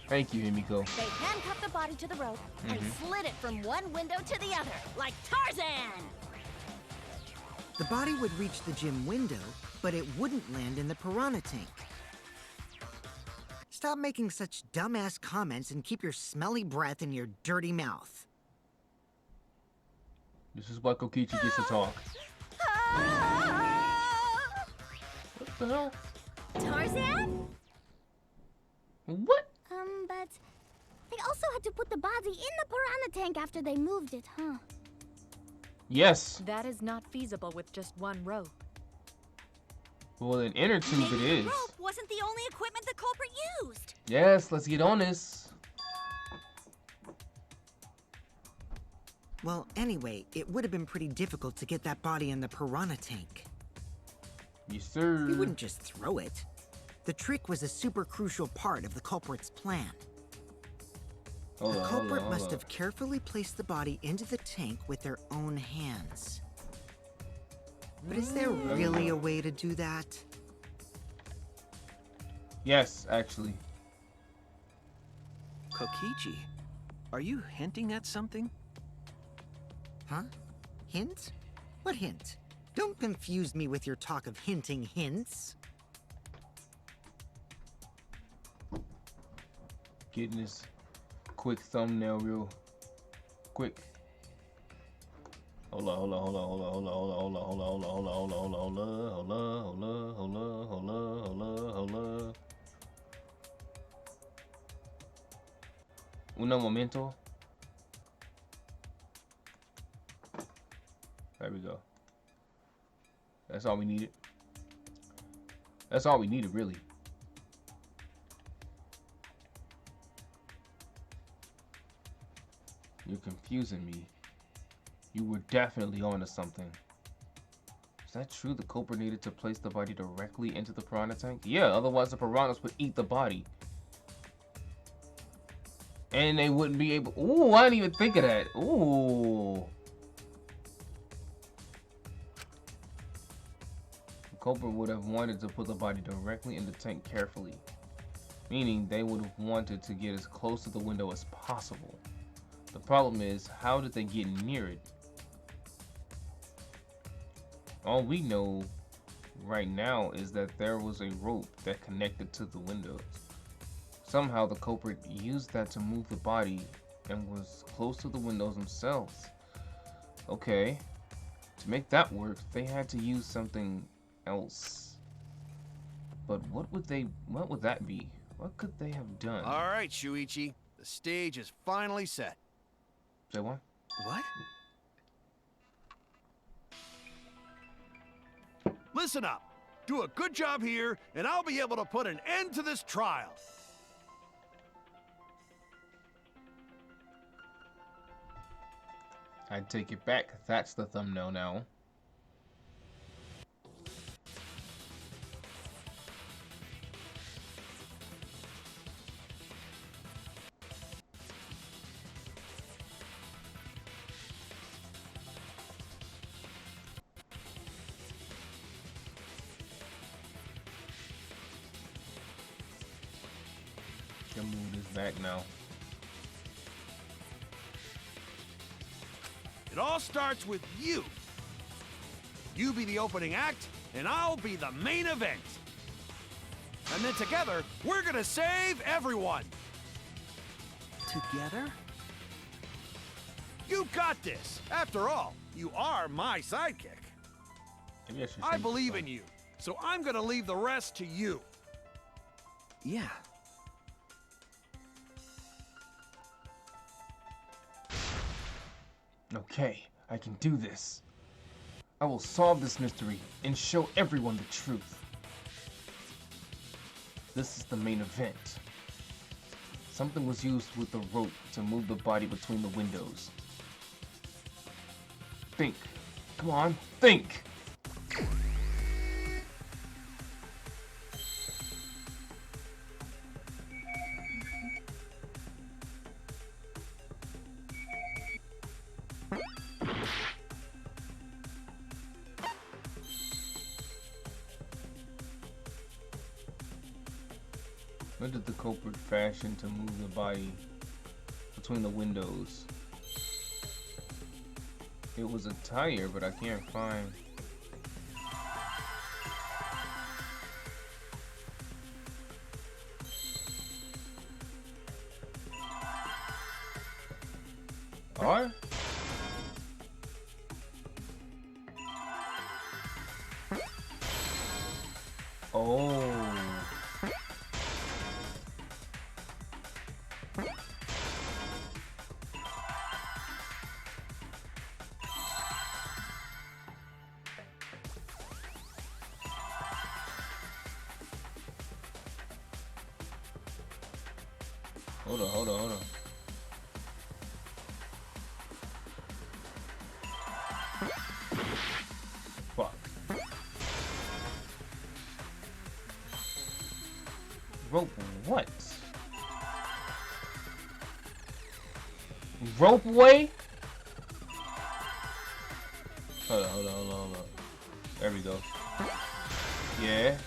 Thank you, Himiko. They handcuffed the body to the rope and slid it from one window to the other, like Tarzan. The body would reach the gym window, but it wouldn't land in the piranha tank. Stop making such dumbass comments and keep your smelly breath in your dirty mouth. This is why Kokichi gets to talk. What the hell? Tarzan? What? But they also had to put the body in the piranha tank after they moved it, huh? Yes. That is not feasible with just one rope. Well, an inner tube it Maybe is. the rope wasn't the only equipment the culprit used. Yes, let's get on this. Well, anyway, it would have been pretty difficult to get that body in the piranha tank. Yes, sir. You wouldn't just throw it. The trick was a super crucial part of the culprit's plan. The culprit must have carefully placed the body into the tank with their own hands. But is there really a way to do that? Yes, actually. Kokichi, are you hinting at something? Huh? Hint? What hint? Don't confuse me with your talk of hinting hints. Getting this quick thumbnail real quick. Hold on. Uno momento. There we go. That's all we needed. That's all we needed, really. You're confusing me. You were definitely onto something. Is that true? The culprit needed to place the body directly into the piranha tank? Yeah, otherwise the piranhas would eat the body. And they wouldn't be able... Ooh, I didn't even think of that. Ooh. The culprit would have wanted to put the body directly in the tank carefully. Meaning they would have wanted to get as close to the window as possible. The problem is, how did they get near it? All we know right now is that there was a rope that connected to the windows. Somehow the culprit used that to move the body and was close to the windows themselves. Okay, to make that work, they had to use something else. But what would that be? What could they have done? All right, Shuichi, the stage is finally set. Say what? What? Listen up. Do a good job here, and I'll be able to put an end to this trial. I take it back. That's the thumbnail now. Can move this back now. It all starts with you. You be the opening act, and I'll be the main event. And then together, we're gonna save everyone. Together? You got this. After all, you are my sidekick. I believe in you, so I'm gonna leave the rest to you. Yeah. Okay, I can do this. I will solve this mystery and show everyone the truth. This is the main event. Something was used with the rope to move the body between the windows. Think. Come on, think! What did the culprit fashion to move the body between the windows? It was a tire, but I can't find. R? Oh. Hold on. Fuck. Rope what? Rope way? Hold on. There we go. Yeah.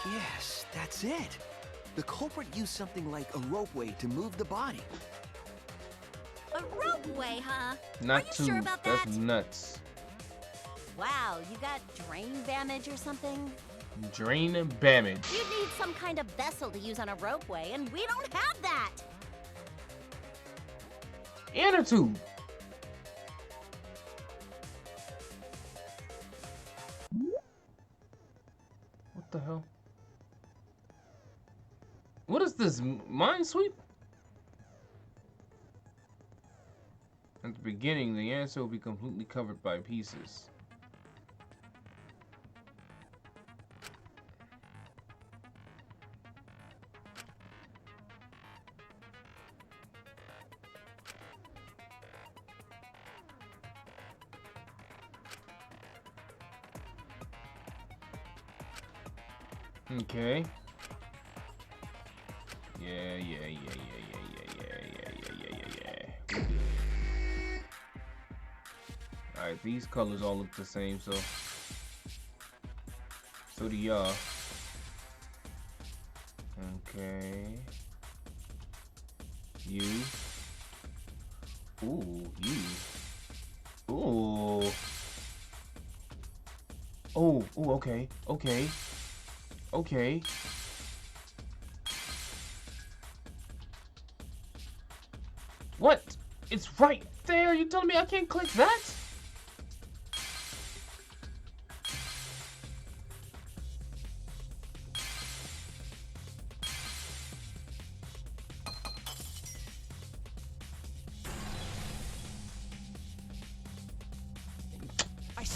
Yes, that's it. The culprit used something like a ropeway to move the body. A ropeway, huh? Not Are you too. sure about that? That's nuts. Wow, you got drain damage or something? Drain damage. You'd need some kind of vessel to use on a ropeway, and we don't have that! Inner tube. What the hell? What is this? Minesweep? At the beginning, the answer will be completely covered by pieces. Okay. Yeah. Alright, these colors all look the same, so do y'all. Okay. You. Ooh, you. Ooh. Oh, okay. What? It's right there. You telling me I can't click that?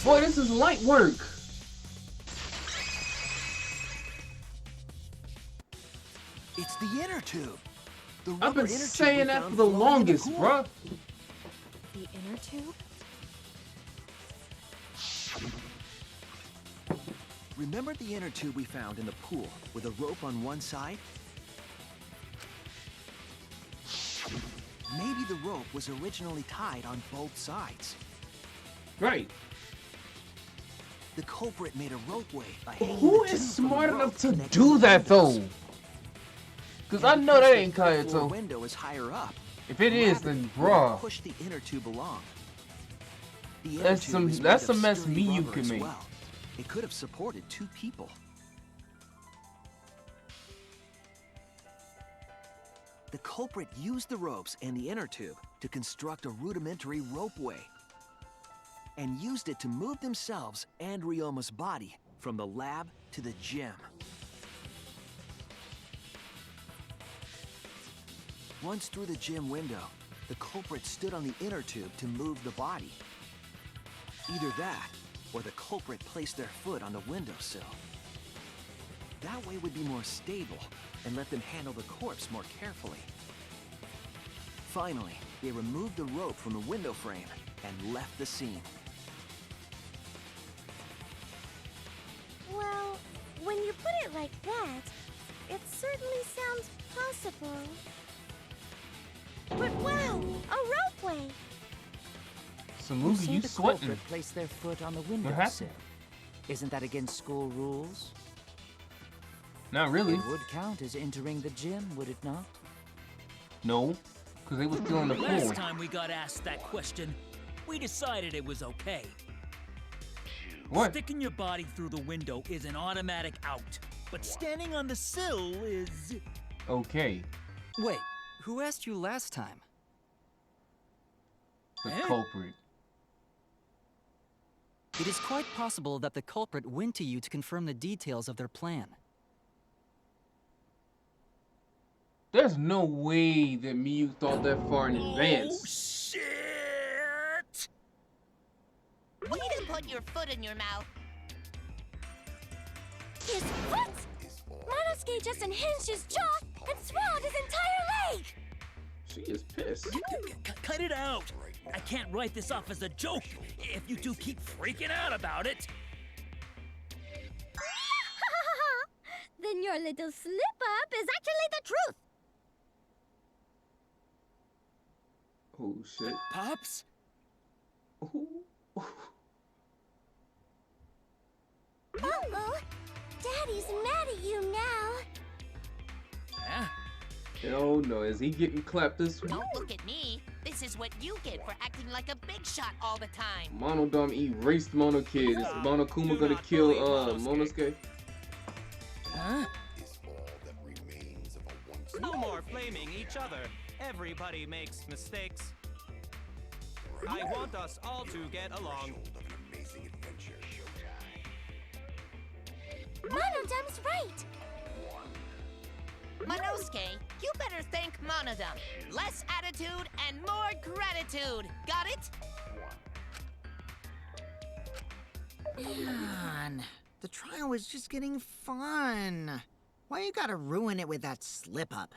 Boy, this is light work. It's the inner tube. I've been saying that for the longest, bruh. The inner tube? Remember the inner tube we found in the pool with a rope on one side? Maybe the rope was originally tied on both sides. Right. The culprit made a ropeway by hanging Who the tube is from smart the enough rope to connecting do the that windows. though? Cause I know that ain't The Kayato. window is higher up. If it is, then bruh. Push the inner tube along. The inner That's tube some is that's made a of mess sturdy me you rubber can as make. well. It could have supported 2 people. The culprit used the ropes and the inner tube to construct a rudimentary ropeway and used it to move themselves and Ryoma's body from the lab to the gym. Once through the gym window, the culprit stood on the inner tube to move the body. Either that, or the culprit placed their foot on the windowsill. That way would be more stable and let them handle the corpse more carefully. Finally, they removed the rope from the window frame and left the scene. Well, when you put it like that, it certainly sounds possible. But wow, a ropeway! Saluga, say you the sweating. culprit placed their foot on the happened? windowsill. Isn't that against school rules? Not really. It would count as entering the gym, would it not? No, because they were still in the pool. Last time we got asked that question, we decided it was okay. What? Sticking your body through the window is an automatic out, but standing on the sill is... Okay. Wait, who asked you last time? The culprit. It is quite possible that the culprit went to you to confirm the details of their plan. There's no way that Miyu thought that far in advance. Oh, shit! Way to put your foot in your mouth. His foot! Monosuke just unhinged his jaw and swallowed his entire leg! She is pissed. Cut it out! I can't write this off as a joke if you two keep freaking out about it. Then your little slip-up is actually the truth! Oh, shit. Pops? Uh-oh! Daddy's mad at you now! Huh? Oh no, is he getting clapped this week? Don't look at me. This is what you get for acting like a big shot all the time. Monodam erased Monokid. Is Monokuma gonna kill Monosuke? Huh? No more blaming each other. Everybody makes mistakes. I want us all to get along. Monodam's right! Monosuke, you better thank Monodam. Less attitude and more gratitude. Got it? Man, the trial was just getting fun. Why you gotta ruin it with that slip-up?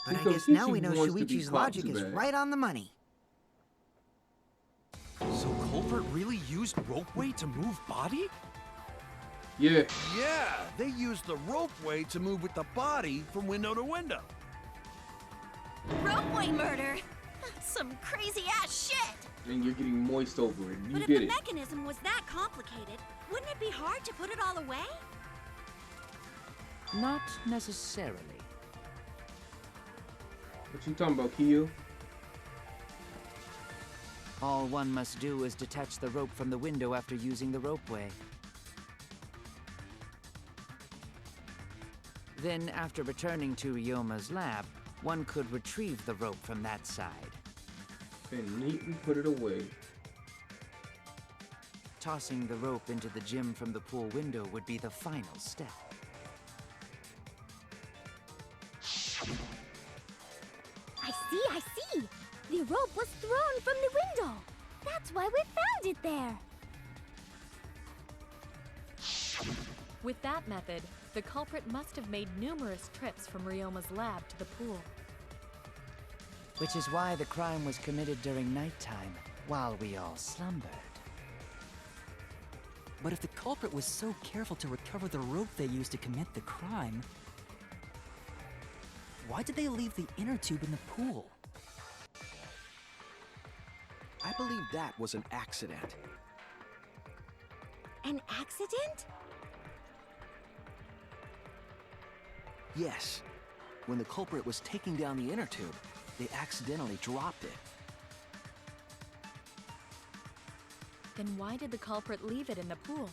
But I guess now we know Shuichi's logic is right on the money. So culprit really used ropeway to move body? Yeah. Yeah, they used the ropeway to move with the body from window to window. Ropeway murder? Some crazy-ass shit! And you're getting moist over it. You But if did the it. mechanism was that complicated, wouldn't it be hard to put it all away? Not necessarily. What you talking about, Kyo? All one must do is detach the rope from the window after using the ropeway. Then, after returning to Ryoma's lab, one could retrieve the rope from that side. And neatly put it away. Tossing the rope into the gym from the pool window would be the final step. I see! The rope was thrown from the window! That's why we found it there! With that method, the culprit must have made numerous trips from Ryoma's lab to the pool. Which is why the crime was committed during nighttime, while we all slumbered. But if the culprit was so careful to recover the rope they used to commit the crime, why did they leave the inner tube in the pool? I believe that was an accident. An accident? Yes. When the culprit was taking down the inner tube, they accidentally dropped it. Then why did the culprit leave it in the pool?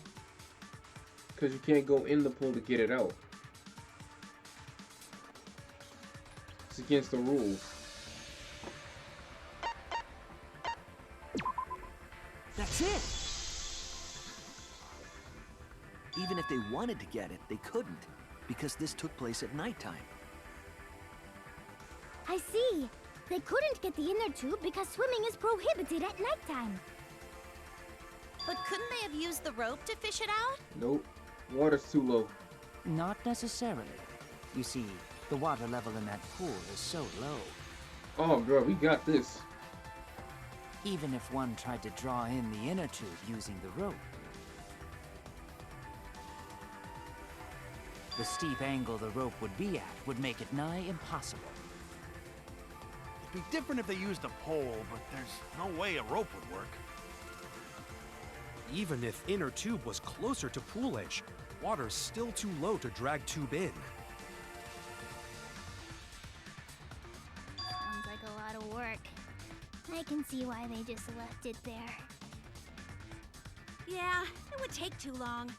Because you can't go in the pool to get it out. It's against the rules. That's it! Even if they wanted to get it, they couldn't, because this took place at nighttime. I see. They couldn't get the inner tube because swimming is prohibited at nighttime. But couldn't they have used the rope to fish it out? Nope. Water's too low. Not necessarily. You see, the water level in that pool is so low. Oh, bro, we got this. Even if one tried to draw in the inner tube using the rope, the steep angle the rope would be at would make it nigh impossible. Be different if they used a pole, but there's no way a rope would work. Even if inner tube was closer to pool edge, water's still too low to drag tube in. Sounds like a lot of work. I can see why they just left it there. Yeah, it would take too long.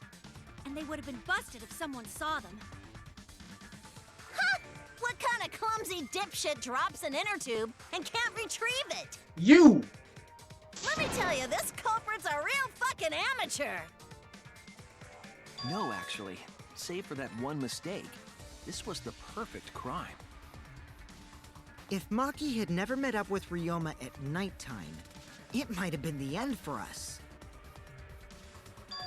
And they would have been busted if someone saw them. Huh! What kind of clumsy dipshit drops an inner tube and can't retrieve it? You! Let me tell you, this culprit's a real fucking amateur! No, actually. Save for that one mistake, this was the perfect crime. If Maki had never met up with Ryoma at nighttime, it might have been the end for us.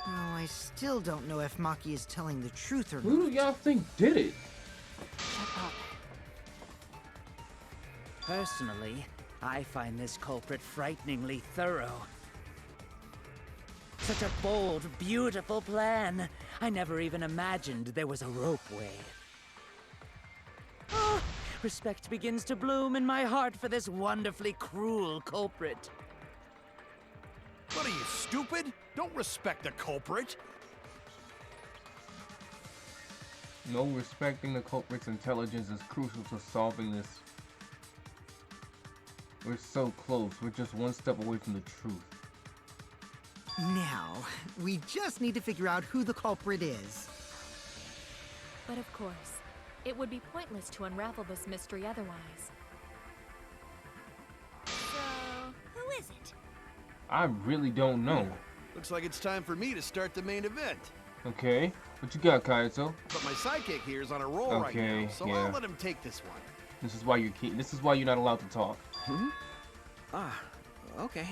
Oh, I still don't know if Maki is telling the truth or not. Who do y'all think did it? Shut up. Personally, I find this culprit frighteningly thorough. Such a bold, beautiful plan. I never even imagined there was a ropeway. Oh, respect begins to bloom in my heart for this wonderfully cruel culprit. What are you, stupid? Don't respect the culprit. No, respecting the culprit's intelligence is crucial to solving this. We're so close. We're just one step away from the truth. Now, we just need to figure out who the culprit is. But of course, it would be pointless to unravel this mystery otherwise. So, who is it? I really don't know. Looks like it's time for me to start the main event. Okay, what you got, Kaito? But my sidekick here is on a roll right now, so I'll let him take this one. This is why you're not allowed to talk. Okay.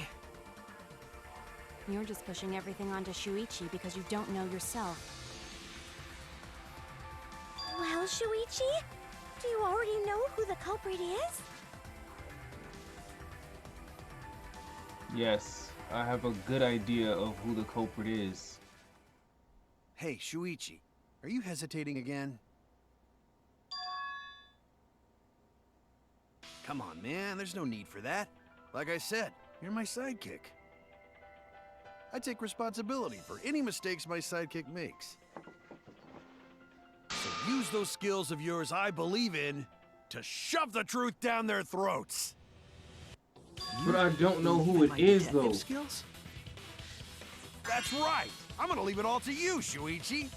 You're just pushing everything onto Shuichi because you don't know yourself. Well, Shuichi, do you already know who the culprit is? Yes, I have a good idea of who the culprit is. Hey, Shuichi, are you hesitating again? Come on, man, there's no need for that. Like I said, you're my sidekick. I take responsibility for any mistakes my sidekick makes. So use those skills of yours I believe in to shove the truth down their throats. But I don't know who it is, though. Skills? That's right. I'm gonna leave it all to you, Shuichi.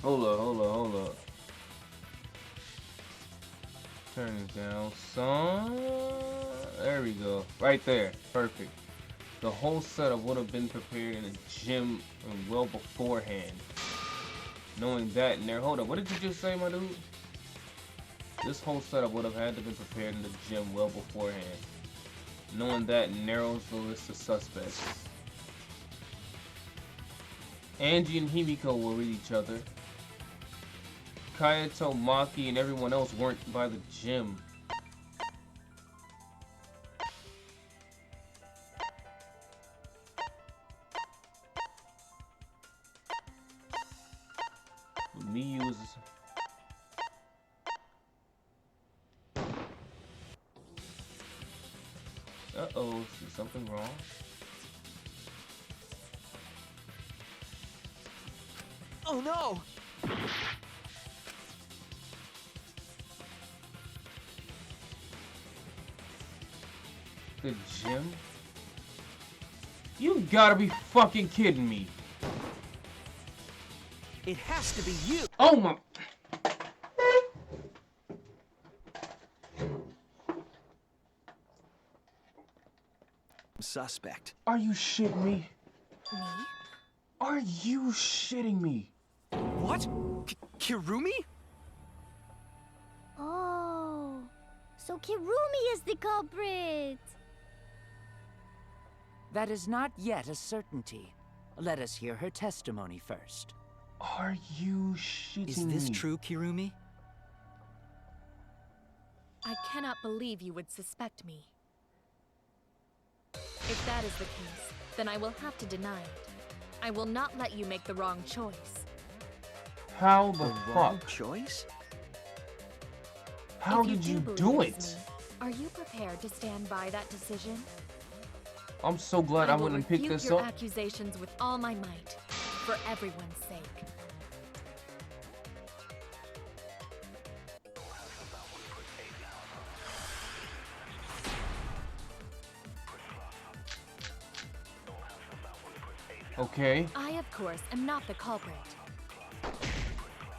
Hold up. Turn it down some. There we go. Right there. Perfect. The whole setup would have been prepared in a gym well beforehand. Knowing that in there. Hold up. What did you just say, my dude? This whole setup would have had to be prepared in the gym well beforehand. Knowing that narrows the list of suspects. Angie and Himiko were with each other. Kaito, Maki, and everyone else weren't by the gym. Miyu was... Uh-oh, is something wrong? Oh no! The gym? You gotta be fucking kidding me. It has to be you. Oh my... Suspect. Are you shitting me? Me? Are you shitting me? What? Kirumi? Oh, so Kirumi is the culprit. That is not yet a certainty. Let us hear her testimony first. Are you shitting me? Is this true, Kirumi? I cannot believe you would suspect me. If that is the case, then I will have to deny it. I will not let you make the wrong choice. How the Wrong fuck? choice? How If did you believe do it's it? me, Are you prepared to stand by that decision? I'm so glad I will went and picked refute this your up. accusations with all my might, for everyone's sake. Okay. I, of course, am not the culprit.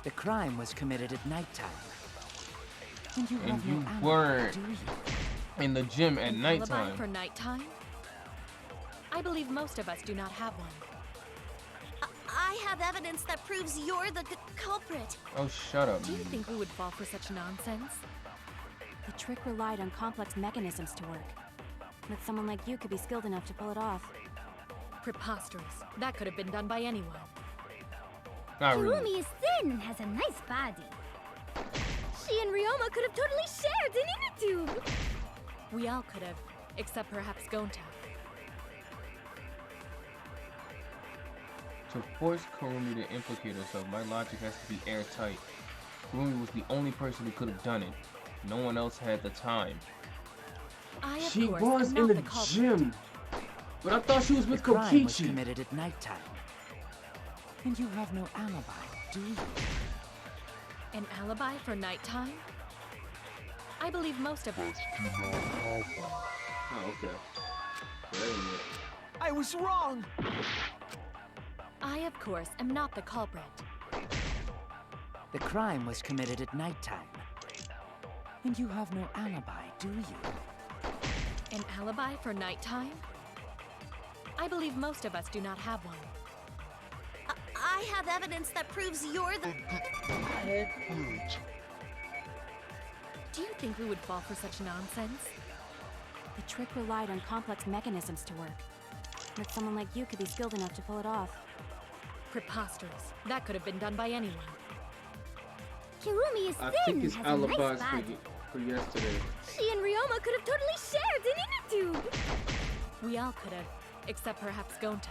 The crime was committed at nighttime. And you And have you no alibi, weren't do you? in the gym at An nighttime. alibi for nighttime? I believe most of us do not have one. I have evidence that proves you're the culprit. Oh, shut up. Do you think we would fall for such nonsense? The trick relied on complex mechanisms to work. But someone like you could be skilled enough to pull it off. Preposterous. That could have been done by anyone. Not Kirumi really. is thin and has a nice body. She and Ryoma could have totally shared an inner tube. We all could have, except perhaps Gonta. To force Kurumi to implicate herself, my logic has to be airtight. Kurumi was the only person who could have done it. No one else had the time. She was in the gym, but I thought she was with The crime was Kokichi. committed at nighttime. And you have no alibi, do you? An alibi for nighttime? I believe most of us. Oh, okay. Very good. I was wrong! I, of course, am not the culprit. The crime was committed at nighttime. And you have no alibi, do you? An alibi for nighttime? I believe most of us do not have one. I have evidence that proves you're the culprit. Do you think we would fall for such nonsense? The trick relied on complex mechanisms to work. But someone like you could be skilled enough to pull it off. Preposterous. That could have been done by anyone. Kirumi is I thin think and his has a nice alibi's body. for yesterday. She and Ryoma could have totally shared an inner tube. We all could have, except perhaps Gonta.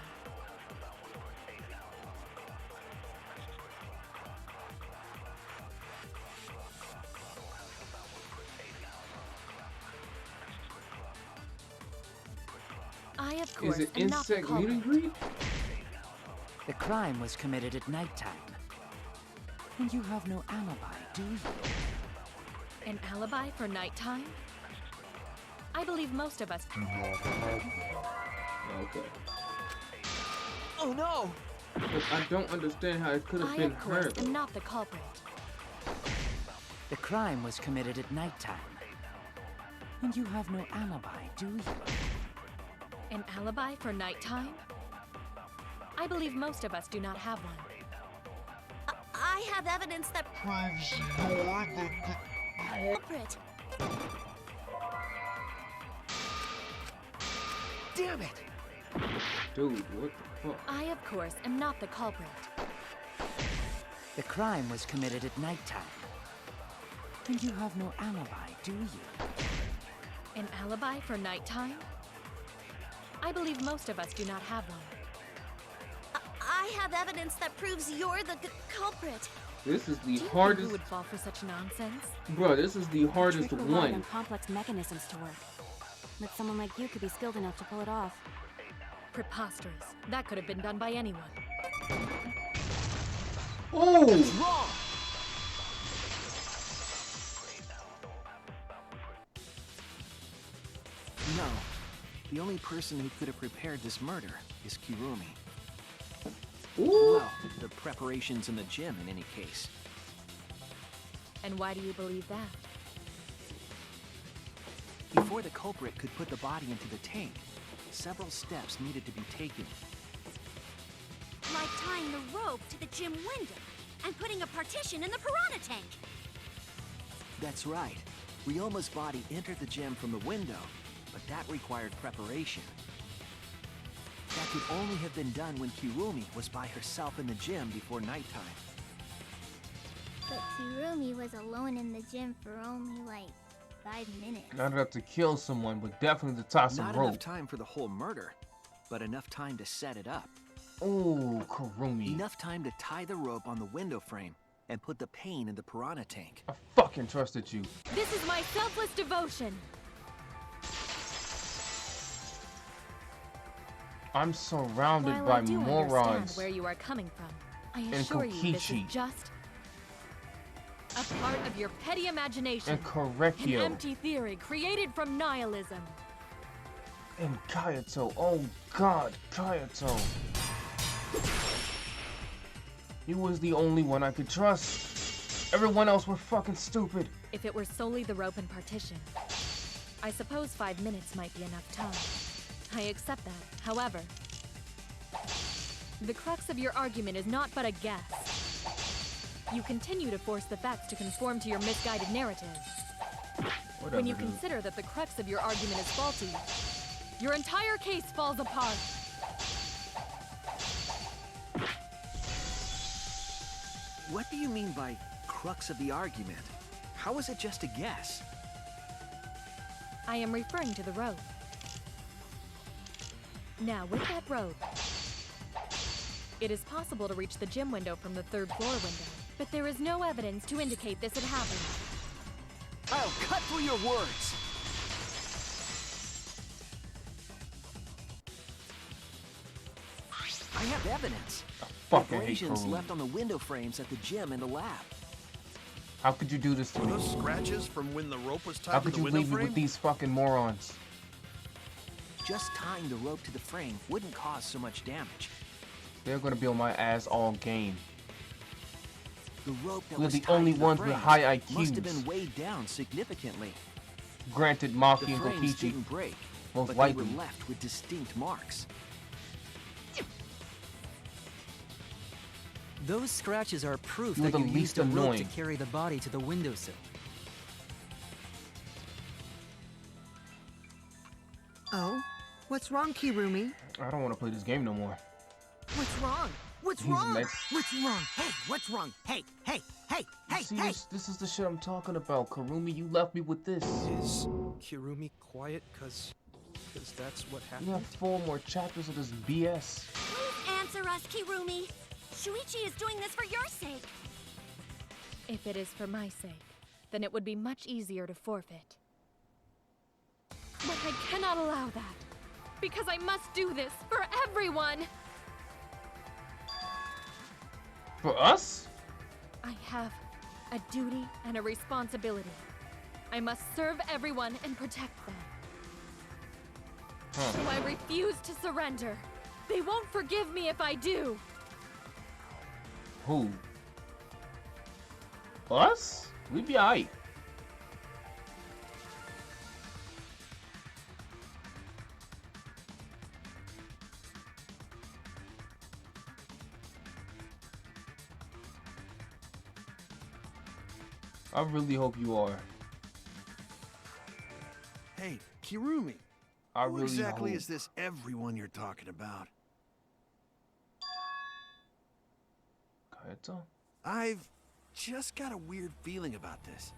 I, of course, Is it am not the insect meet and culprit. greet? The crime was committed at nighttime. And you have no alibi, do you? An alibi for nighttime? I believe most of us. Okay. Oh no! But I don't understand how it could have I, been of course, her, though. am not the culprit. The crime was committed at nighttime. And you have no alibi, do you? An alibi for nighttime? I believe most of us do not have one. I have evidence that proves you're the culprit. Damn it! Dude, what the fuck? I, of course, am not the culprit. The crime was committed at nighttime. And you have no alibi, do you? An alibi for nighttime? I believe most of us do not have one. I have evidence that proves you're the culprit. This is the Do you think hardest. we would fall for such nonsense? Bro, this is the hardest Trick relied on one. complex mechanisms to work. But someone like you could be skilled enough to pull it off. Preposterous. That could have been done by anyone. Oh! Wrong! No. The only person who could have prepared this murder is Kirumi. Ooh. Well, the preparations in the gym in any case. And why do you believe that? Before the culprit could put the body into the tank, several steps needed to be taken. Like tying the rope to the gym window and putting a partition in the piranha tank. That's right. Ryoma's body entered the gym from the window, but that required preparation. That could only have been done when Kirumi was by herself in the gym before nighttime. But Kirumi was alone in the gym for only like 5 minutes. Not enough to kill someone, but definitely to toss some Not rope. enough time for the whole murder, but enough time to set it up. Oh, Kurumi. Enough time to tie the rope on the window frame and put the pain in the piranha tank. I fucking trusted you. This is my selfless devotion. I'm surrounded While by I do understand morons. where you are coming from, I And assure you this is Kokichi. just a part of your petty imagination. And Correcchio. An empty theory created from nihilism. And Kayato. Oh God, Kayato. He was the only one I could trust. Everyone else were fucking stupid. If it were solely the rope and partition, I suppose 5 minutes might be enough time. I accept that. However, the crux of your argument is not but a guess. You continue to force the facts to conform to your misguided narrative. Whatever, When you dude. consider that the crux of your argument is faulty, your entire case falls apart. What do you mean by crux of the argument? How is it just a guess? I am referring to the rope. Now, with that rope, it is possible to reach the gym window from the 3rd floor window, but there is no evidence to indicate this had happened. I'll cut through your words! I have evidence. fucking hate Abrasions Karumi. left on the window frames at the gym and the lab. How could you do this to Were me? those scratches from when the rope was tied How to could the you window leave me frame? with these fucking morons? Just tying the rope to the frame wouldn't cause so much damage. They're gonna be on my ass all game. The rope that We're was the tied only to the ones with frames high must have IQs. been weighed down significantly. Granted, The Maki and frames Kokichi. didn't break, Most but likely. they were left with distinct marks. Those scratches are proof You were that the you least used a rope to annoying. carry the body to the windowsill. Oh? What's wrong, Kirumi? I don't want to play this game no more. What's wrong? What's He's wrong? mad. What's wrong? Hey, what's wrong? Hey, hey, hey, hey, See, hey! this is the shit I'm talking about. Karumi, you left me with this. Is Kirumi quiet because that's what We happened? have 4 more chapters of this BS. Please answer us, Kirumi. Shuichi is doing this for your sake. If it is for my sake, then it would be much easier to forfeit. But I cannot allow that, because I must do this for everyone. For us? I have a duty and a responsibility. I must serve everyone and protect them. Huh. So I refuse to surrender. They won't forgive me if I do. Who? Us? We be aight. I really hope you are. Hey, Kirumi. I Who really exactly hope. is this everyone you're talking about? Kaito? I've just got a weird feeling about this.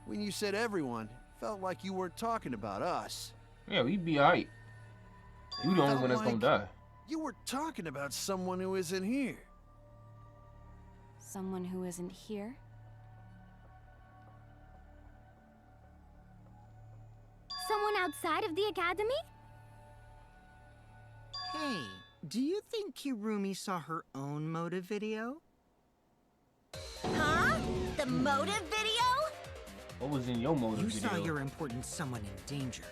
When you said everyone, it felt like you weren't talking about us. Yeah, we be aight. You the only Felt one that's gonna like die. You were talking about someone who isn't here. Someone who isn't here? Someone outside of the academy? Hey, do you think Kirumi saw her own motive video? Huh? The motive video? What was in your motive You video? saw your important someone in danger,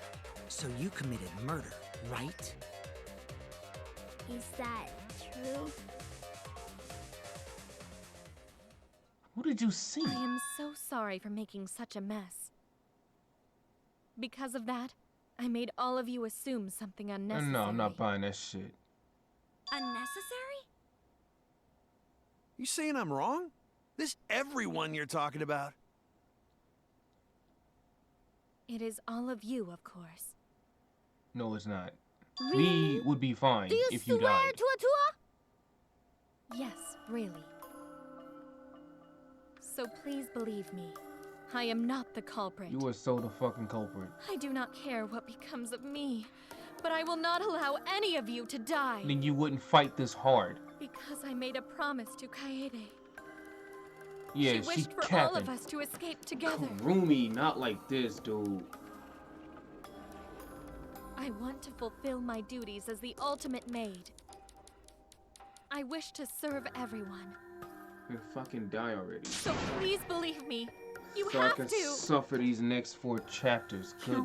so you committed murder, right? Is that true? Who did you see? I am so sorry for making such a mess. Because of that, I made all of you assume something unnecessary. No, I'm not buying that shit. Unnecessary? You saying I'm wrong? This everyone you're talking about? It is all of you, of course. No, it's not. Really? We would be fine Do you if you swear, died. Tua? Yes, really. So please believe me. I am not the culprit. You are so the fucking culprit. I do not care what becomes of me, but I will not allow any of you to die. Then you wouldn't fight this hard. Because I made a promise to Kaede. Yeah, She wished for all capping. of us to escape together. Rumi, not like this, dude. I want to fulfill my duties as the ultimate maid. I wish to serve everyone. You fucking die already. So please believe me. You so have I can to. suffer these next 4 chapters. Good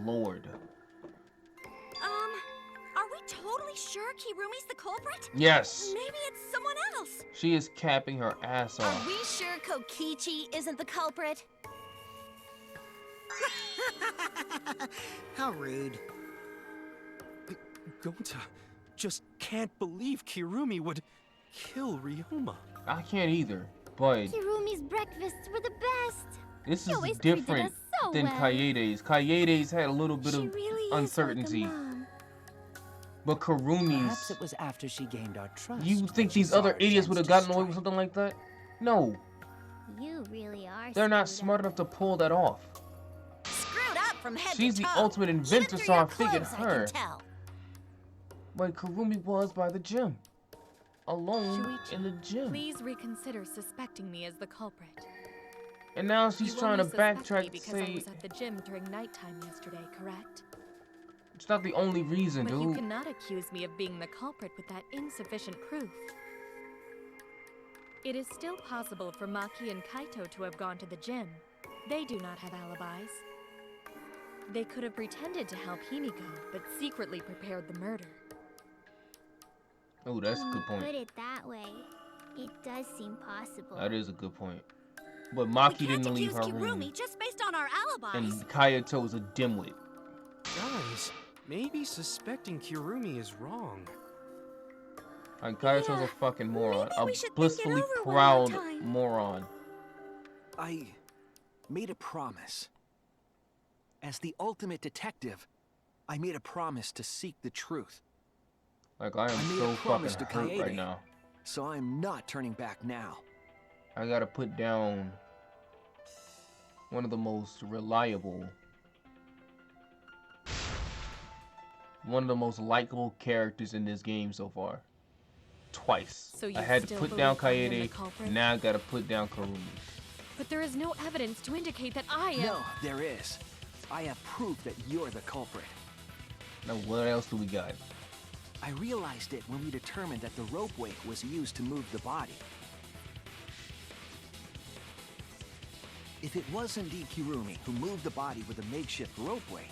Lord. Are we totally sure Kirumi's the culprit? Yes. Maybe it's someone else. She is capping her ass Are off. we sure Kokichi isn't the culprit? How rude. Gonta just can't believe Kirumi would kill Ryoma. I can't either, but Kirumi's breakfasts were the best. this She is always treated different us so than well. Kaede's. Kaede's had a little bit She of really is uncertainty. like a mom. But Karumi's... Perhaps it was after she gained our trust. You think these other idiots would have gotten away with something like that? No. You really are. They're not smart enough to pull that off. Screwed up from head She's to the toe. ultimate inventor, Even so I through your figured clothes, I her. can tell. But Karumi was by the gym. Alone Shuichi, in the gym. Please reconsider suspecting me as the culprit. And now she's You trying to only suspect me backtrack to because I say was at the gym during nighttime yesterday, correct? it's not the only reason, But dude. you cannot accuse me of being the culprit with that insufficient proof. It is still possible for Maki and Kaito to have gone to the gym. They do not have alibis. They could have pretended to help Himiko, but secretly prepared the murder. Oh, that's a When good you point. put it that way, it does seem possible. That is a good point. But We Maki can't didn't leave accuse her Kirumi room. just based on our alibis. And Kayato's a dimwit. Guys, maybe suspecting Kirumi is wrong. Like, Kayato's a fucking moron. A we should think it blissfully over one more proud time. moron. I made a promise. As the ultimate detective, I made a promise to seek the truth. Like, I I am made so a promise fucking to hurt right Kaede, now. so I'm not turning back now. I gotta put down one of the most reliable, one of the most likable characters in this game so far. Twice. So you I had to still put down believe I am the Kaede, culprit? now I gotta put down Karumi. But there is no evidence to indicate that I am. No, there is. I have proof that you're the culprit. Now what else do we got? I realized it when we determined that the rope weight was used to move the body. If it was indeed Kirumi who moved the body with a makeshift rope weight,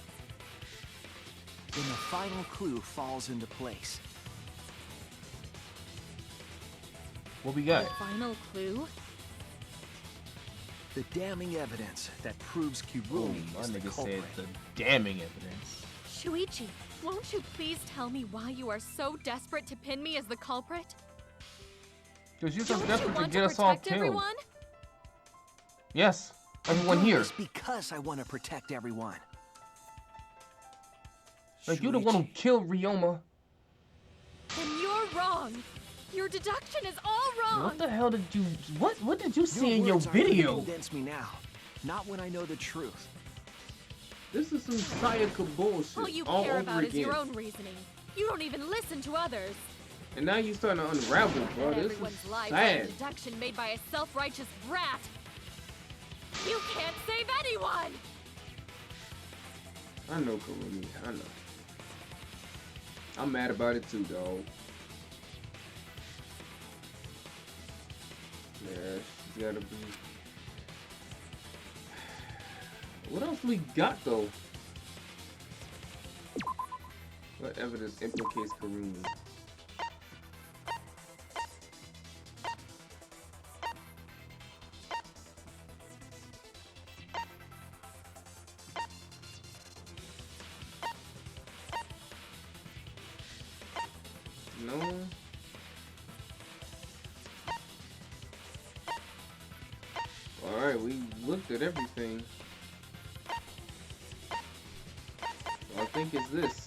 then the final clue falls into place. What we got? The final clue? The damning evidence that proves Oh, Kirumi my is the nigga culprit. said the damning evidence. Shuichi, won't you please tell me why you are so desperate to pin me as the culprit? Because you're so Don't you desperate to want get to us all protect killed. everyone? Yes, everyone I'm doing here. this because I want to protect everyone. Like, you're the one who killed Ryoma. Then you're wrong. Your deduction is all wrong. What the hell did you... What did you see in your words aren't gonna video? Convince me now. Not when I know the truth. This is some Sayaka bullshit All you all care over about is again. your own reasoning. You don't even listen to others. And now you're starting to unravel, bro. And This everyone's is lives are sad. a deduction made by a self-righteous brat. You can't save anyone. I know, Karumi. I know. I'm mad about it too, dog. Yeah, she's gotta be... What else we got, though? What evidence implicates Karumi? No. Alright, we looked at everything. I think it's this.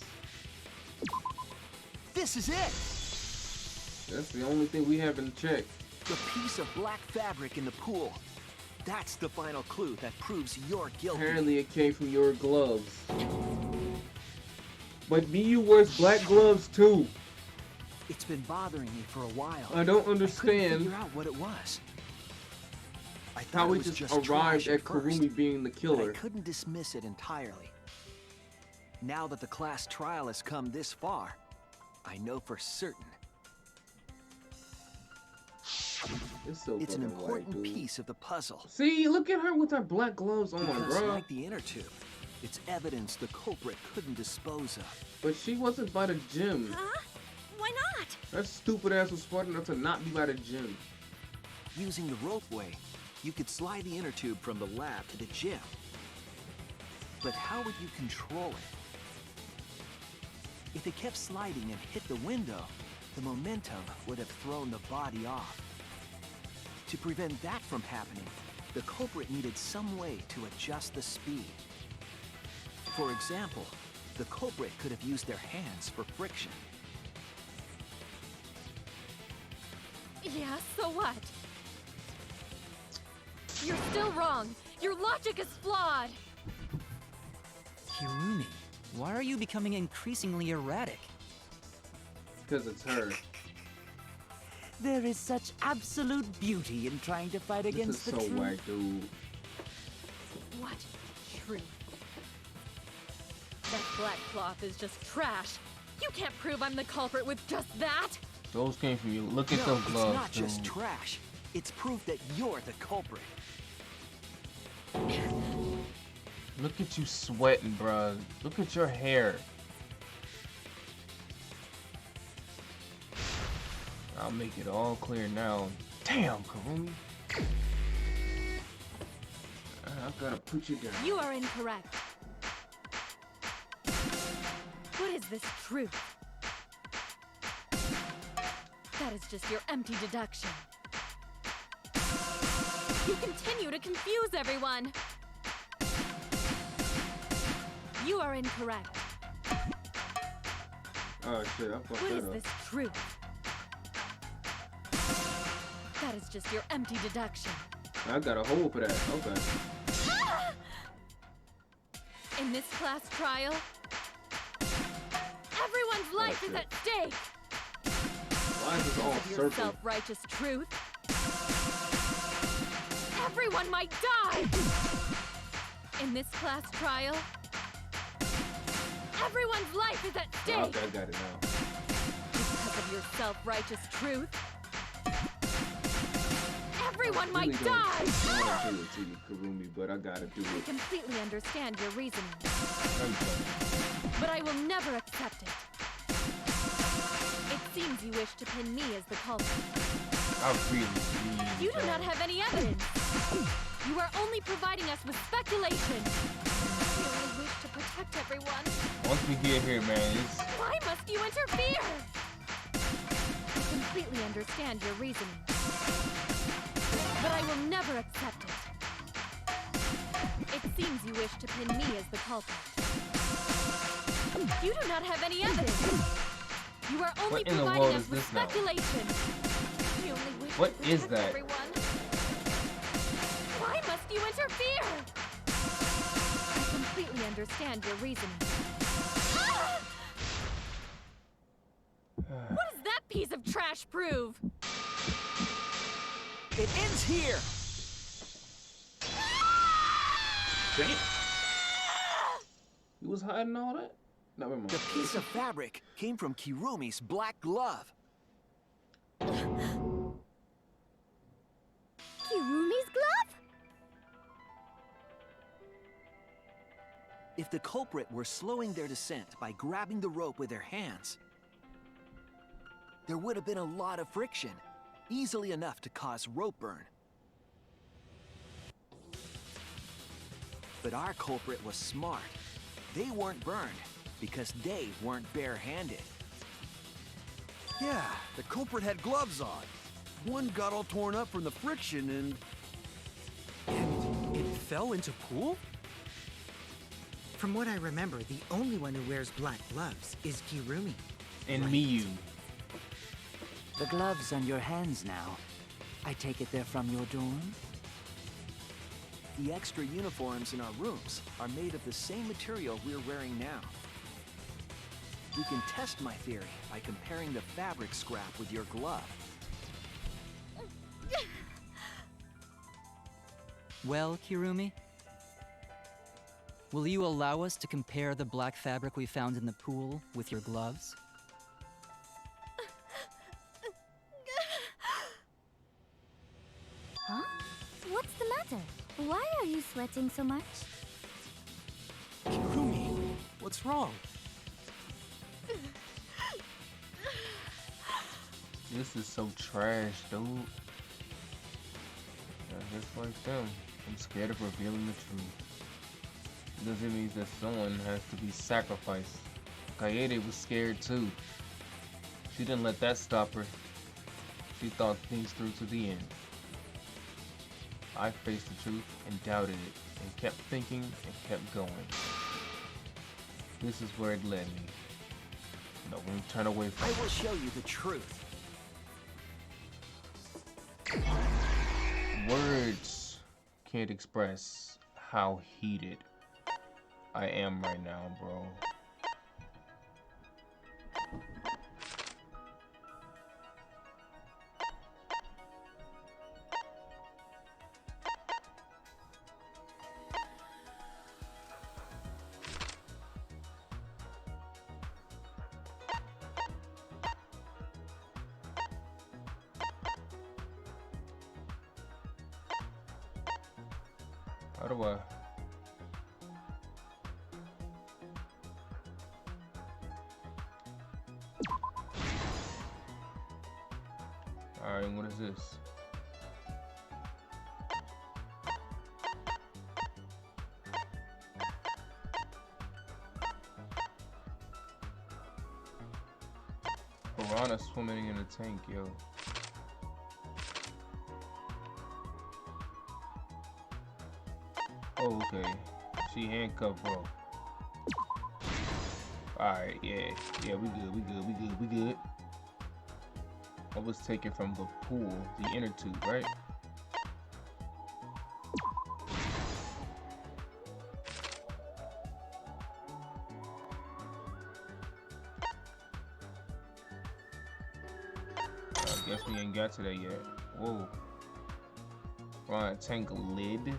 This is it! That's the only thing we haven't checked. The piece of black fabric in the pool. That's the final clue that proves you're guilty. Apparently it came from your gloves. But Miyu wears black gloves too. It's been bothering me for a while. I don't I couldn't understand figure out what it was. I thought how it we was just just arrived trash at first, Karumi being the but killer. I couldn't dismiss it entirely. Now that the class trial has come this far, I know for certain It's so it's an fucking important white, dude. piece of the puzzle. See, look at her with her black gloves on, Because bro. like the inner tube, it's evidence the culprit couldn't dispose of. But she wasn't by the gym. Huh? Why not? That stupid ass was smart enough to not be by the gym. Using the ropeway, you could slide the inner tube from the lab to the gym. But how would you control it? If it kept sliding and hit the window, the momentum would have thrown the body off. To prevent that from happening, the culprit needed some way to adjust the speed. For example, the culprit could have used their hands for friction. Yeah, so what? You're still wrong. Your logic is flawed. Kirumi, why are you becoming increasingly erratic? Because it's her. There is such absolute beauty in trying to fight This is against the so truth. white, dude. What? Truth. That black cloth is just trash. You can't prove I'm the culprit with just that. Those came from you. Look at No, those gloves, it's not just dude. trash. It's proof that you're the culprit. Look at you sweating, bruh. Look at your hair. I'll make it all clear now. Damn, Karumi. I've gotta put you down. You are incorrect. What is this truth? That is just your empty deduction. You continue to confuse everyone. You are incorrect. Oh shit, I fucked What that is up. this truth? That is just your empty deduction. I got a hole for that. Okay. In this class trial, everyone's life is at stake. Why is this all Because of your circle? self-righteous truth, everyone might die. In this class trial, everyone's life is at stake. Okay, I got it now. Because of your self-righteous truth, everyone I might really die. don't want to do it to you, Karumi, but I gotta do I it. completely understand your reasoning, I'm done. but I will never accept it. It seems you wish to pin me as the culprit. I really You do not have any evidence. You are only providing us with speculation. We only wish to protect everyone. Once we get here, man, it's... Why must you interfere? I completely understand your reasoning, but I will never accept it. It seems you wish to pin me as the culprit. You do not have any evidence. You are only What in the providing world us is with this now? speculation. We only wish What to is protect that? everyone. Why must you interfere? I completely understand your reasoning. What does that piece of trash prove? It ends here! Damn. You was hiding all that? No, never mind. The piece of fabric came from Kirumi's black glove. Kirumi's glove? If the culprit were slowing their descent by grabbing the rope with their hands, there would have been a lot of friction, easily enough to cause rope burn. But our culprit was smart. They weren't burned because they weren't barehanded. Yeah, the culprit had gloves on. One got all torn up from the friction And it fell into pool? From what I remember, the only one who wears black gloves is Kirumi. And Miyu. The gloves on your hands now. I take it they're from your dorm? The extra uniforms in our rooms are made of the same material we're wearing now. We can test my theory by comparing the fabric scrap with your glove. Well, Kirumi? Will you allow us to compare the black fabric we found in the pool with your gloves? Huh? What's the matter? Why are you sweating so much? Kirumi, what's wrong? This is so trash, dude. Just like them, I'm scared of revealing the truth. Because it means that someone has to be sacrificed. Kaede was scared too. She didn't let that stop her. She thought things through to the end. I faced the truth and doubted it, and kept thinking and kept going. This is where it led me. No one turn away from it. I will show you the truth. Words can't express how heated I am right now, bro. How do I? Alright, what is this? Piranha swimming in a tank, yo. Oh, okay. She handcuffed, bro. Alright, yeah. Yeah, we good. I was taken from the pool, the inner tube, right? I guess we ain't got to that yet. Whoa. Right, tank lid.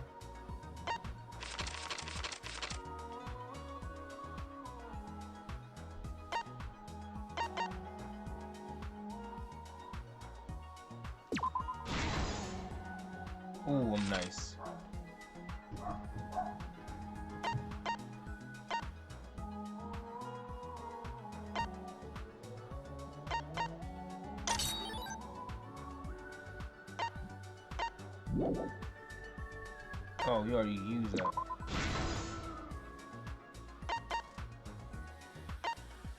Ooh, I'm nice. Oh, you already used that.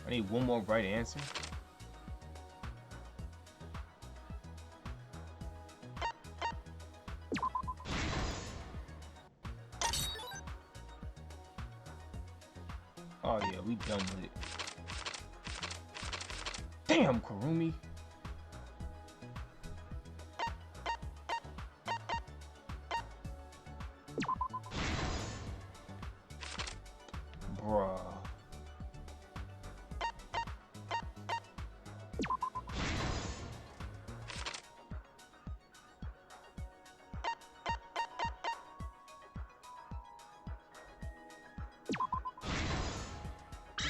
I need one more right answer. Oh yeah, we done with it. Damn, Kirumi. Bruh.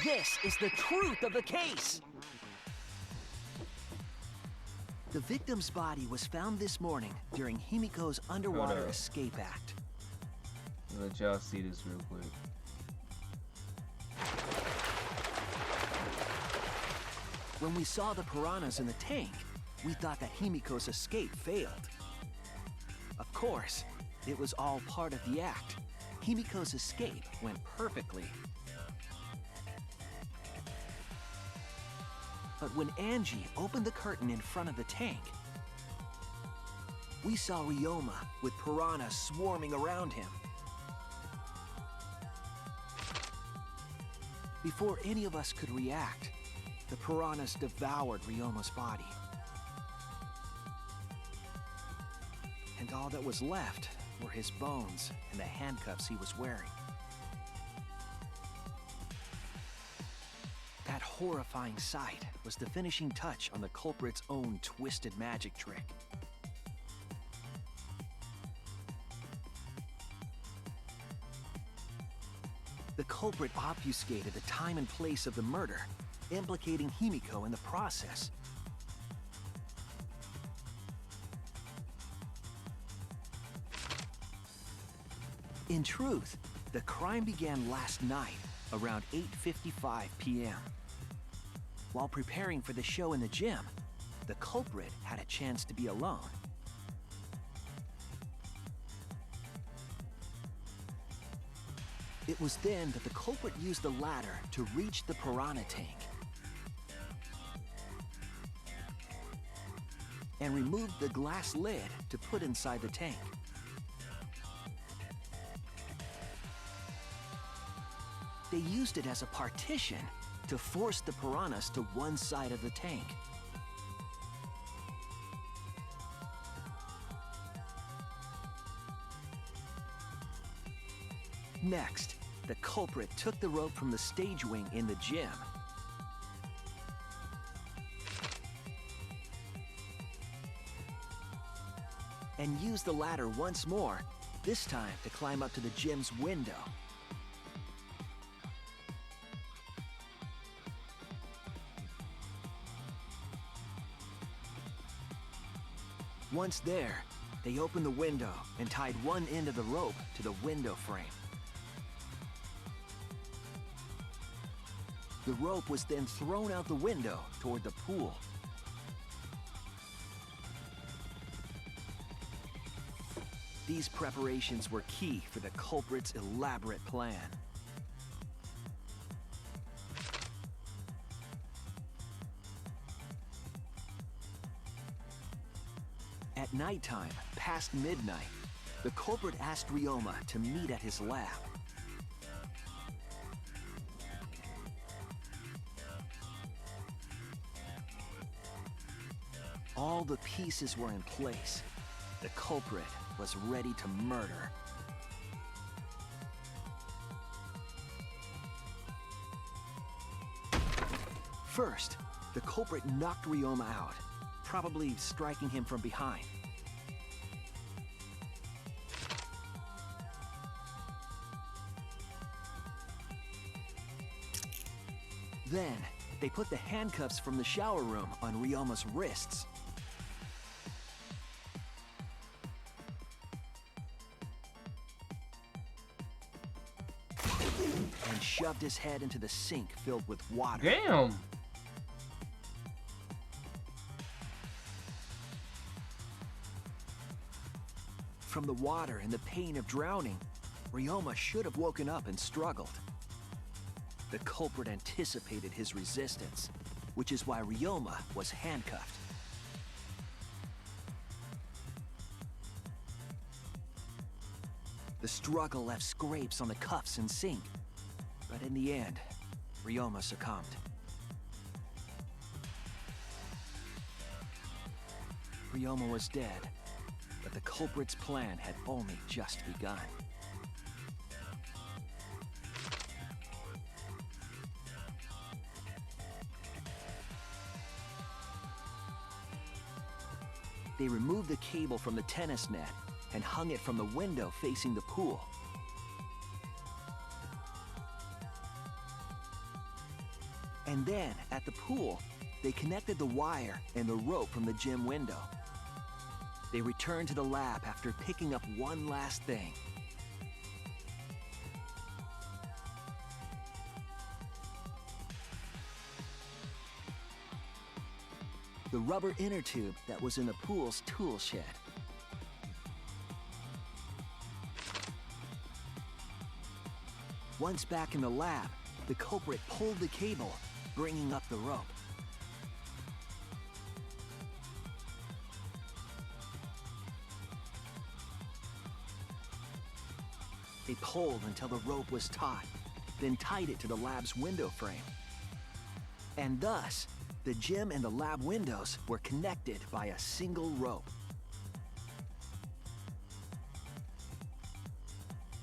This is the truth of the case. The victim's body was found this morning during Himiko's underwater escape act. Let y'all see this real quick. When we saw the piranhas in the tank, we thought that Himiko's escape failed. Of course, it was all part of the act. Himiko's escape went perfectly. But when Angie opened the curtain in front of the tank, we saw Ryoma with piranhas swarming around him. Before any of us could react, the piranhas devoured Ryoma's body. And all that was left were his bones and the handcuffs he was wearing. That horrifying sight was the finishing touch on the culprit's own twisted magic trick. culprit obfuscated the time and place of the murder, implicating Himiko in the process. In truth, the crime began last night, around 8:55 p.m. While preparing for the show in the gym, the culprit had a chance to be alone. It was then that the culprit used the ladder to reach the piranha tank and removed the glass lid to put inside the tank. They used it as a partition to force the piranhas to one side of the tank. Next, the culprit took the rope from the stage wing in the gym and used the ladder once more, this time to climb up to the gym's window. Once there, they opened the window and tied one end of the rope to the window frame. The rope was then thrown out the window toward the pool. These preparations were key for the culprit's elaborate plan. At nighttime, past midnight, the culprit asked Ryoma to meet at his lab. All the pieces were in place. The culprit was ready to murder. First, the culprit knocked Ryoma out, probably striking him from behind. Then, they put the handcuffs from the shower room on Ryoma's wrists. And shoved his head into the sink filled with water. Damn! From the water and the pain of drowning, Ryoma should have woken up and struggled. The culprit anticipated his resistance, which is why Ryoma was handcuffed. The struggle left scrapes on the cuffs and sink, but in the end, Ryoma succumbed. Ryoma was dead, but the culprit's plan had only just begun. They removed the cable from the tennis net and hung it from the window facing the pool. And then, at the pool, they connected the wire and the rope from the gym window. They returned to the lab after picking up one last thing. The rubber inner tube that was in the pool's tool shed. Once back in the lab, the culprit pulled the cable, bringing up the rope. They pulled until the rope was taut, then tied it to the lab's window frame. And thus, the gym and the lab windows were connected by a single rope.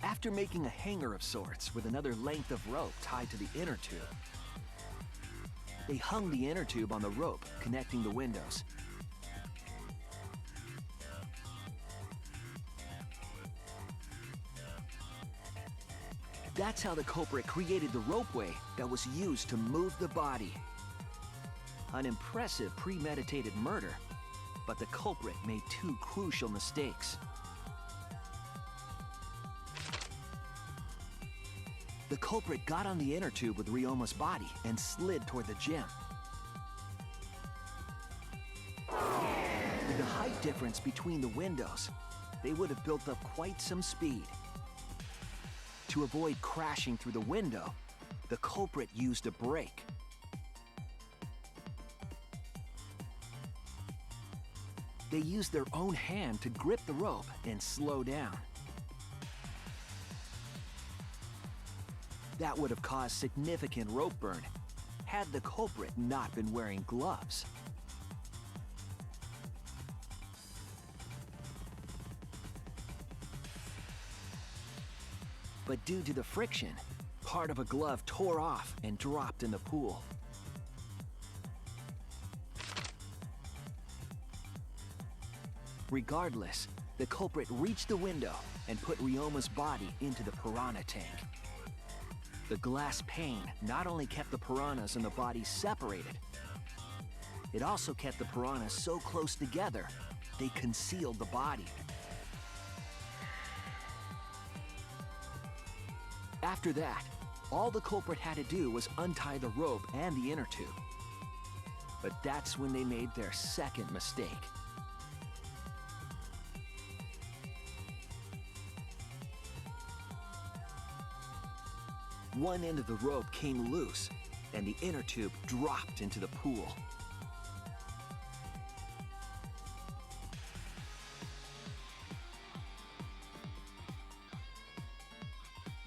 After making a hanger of sorts with another length of rope tied to the inner tube, they hung the inner tube on the rope connecting the windows. That's how the culprit created the ropeway that was used to move the body. An impressive premeditated murder, but the culprit made two crucial mistakes. The culprit got on the inner tube with Ryoma's body and slid toward the gym. With the height difference between the windows, they would have built up quite some speed. To avoid crashing through the window, the culprit used a brake. They used their own hand to grip the rope and slow down. That would have caused significant rope burn had the culprit not been wearing gloves. But due to the friction, part of a glove tore off and dropped in the pool. Regardless, the culprit reached the window and put Ryoma's body into the piranha tank. The glass pane not only kept the piranhas and the body separated, it also kept the piranhas so close together, they concealed the body. After that, all the culprit had to do was untie the rope and the inner tube. But that's when they made their second mistake. One end of the rope came loose, and the inner tube dropped into the pool.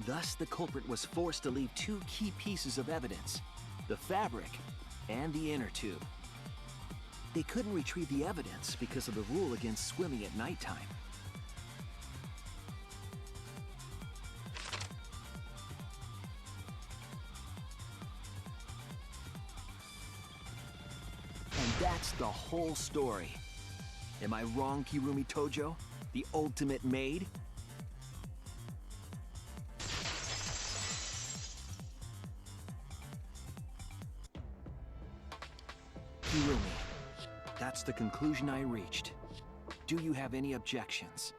Thus, the culprit was forced to leave two key pieces of evidence, the fabric and the inner tube. They couldn't retrieve the evidence because of the rule against swimming at nighttime. And that's the whole story. Am I wrong, Kirumi Tojo? The ultimate maid? Kirumi, that's the conclusion I reached. Do you have any objections?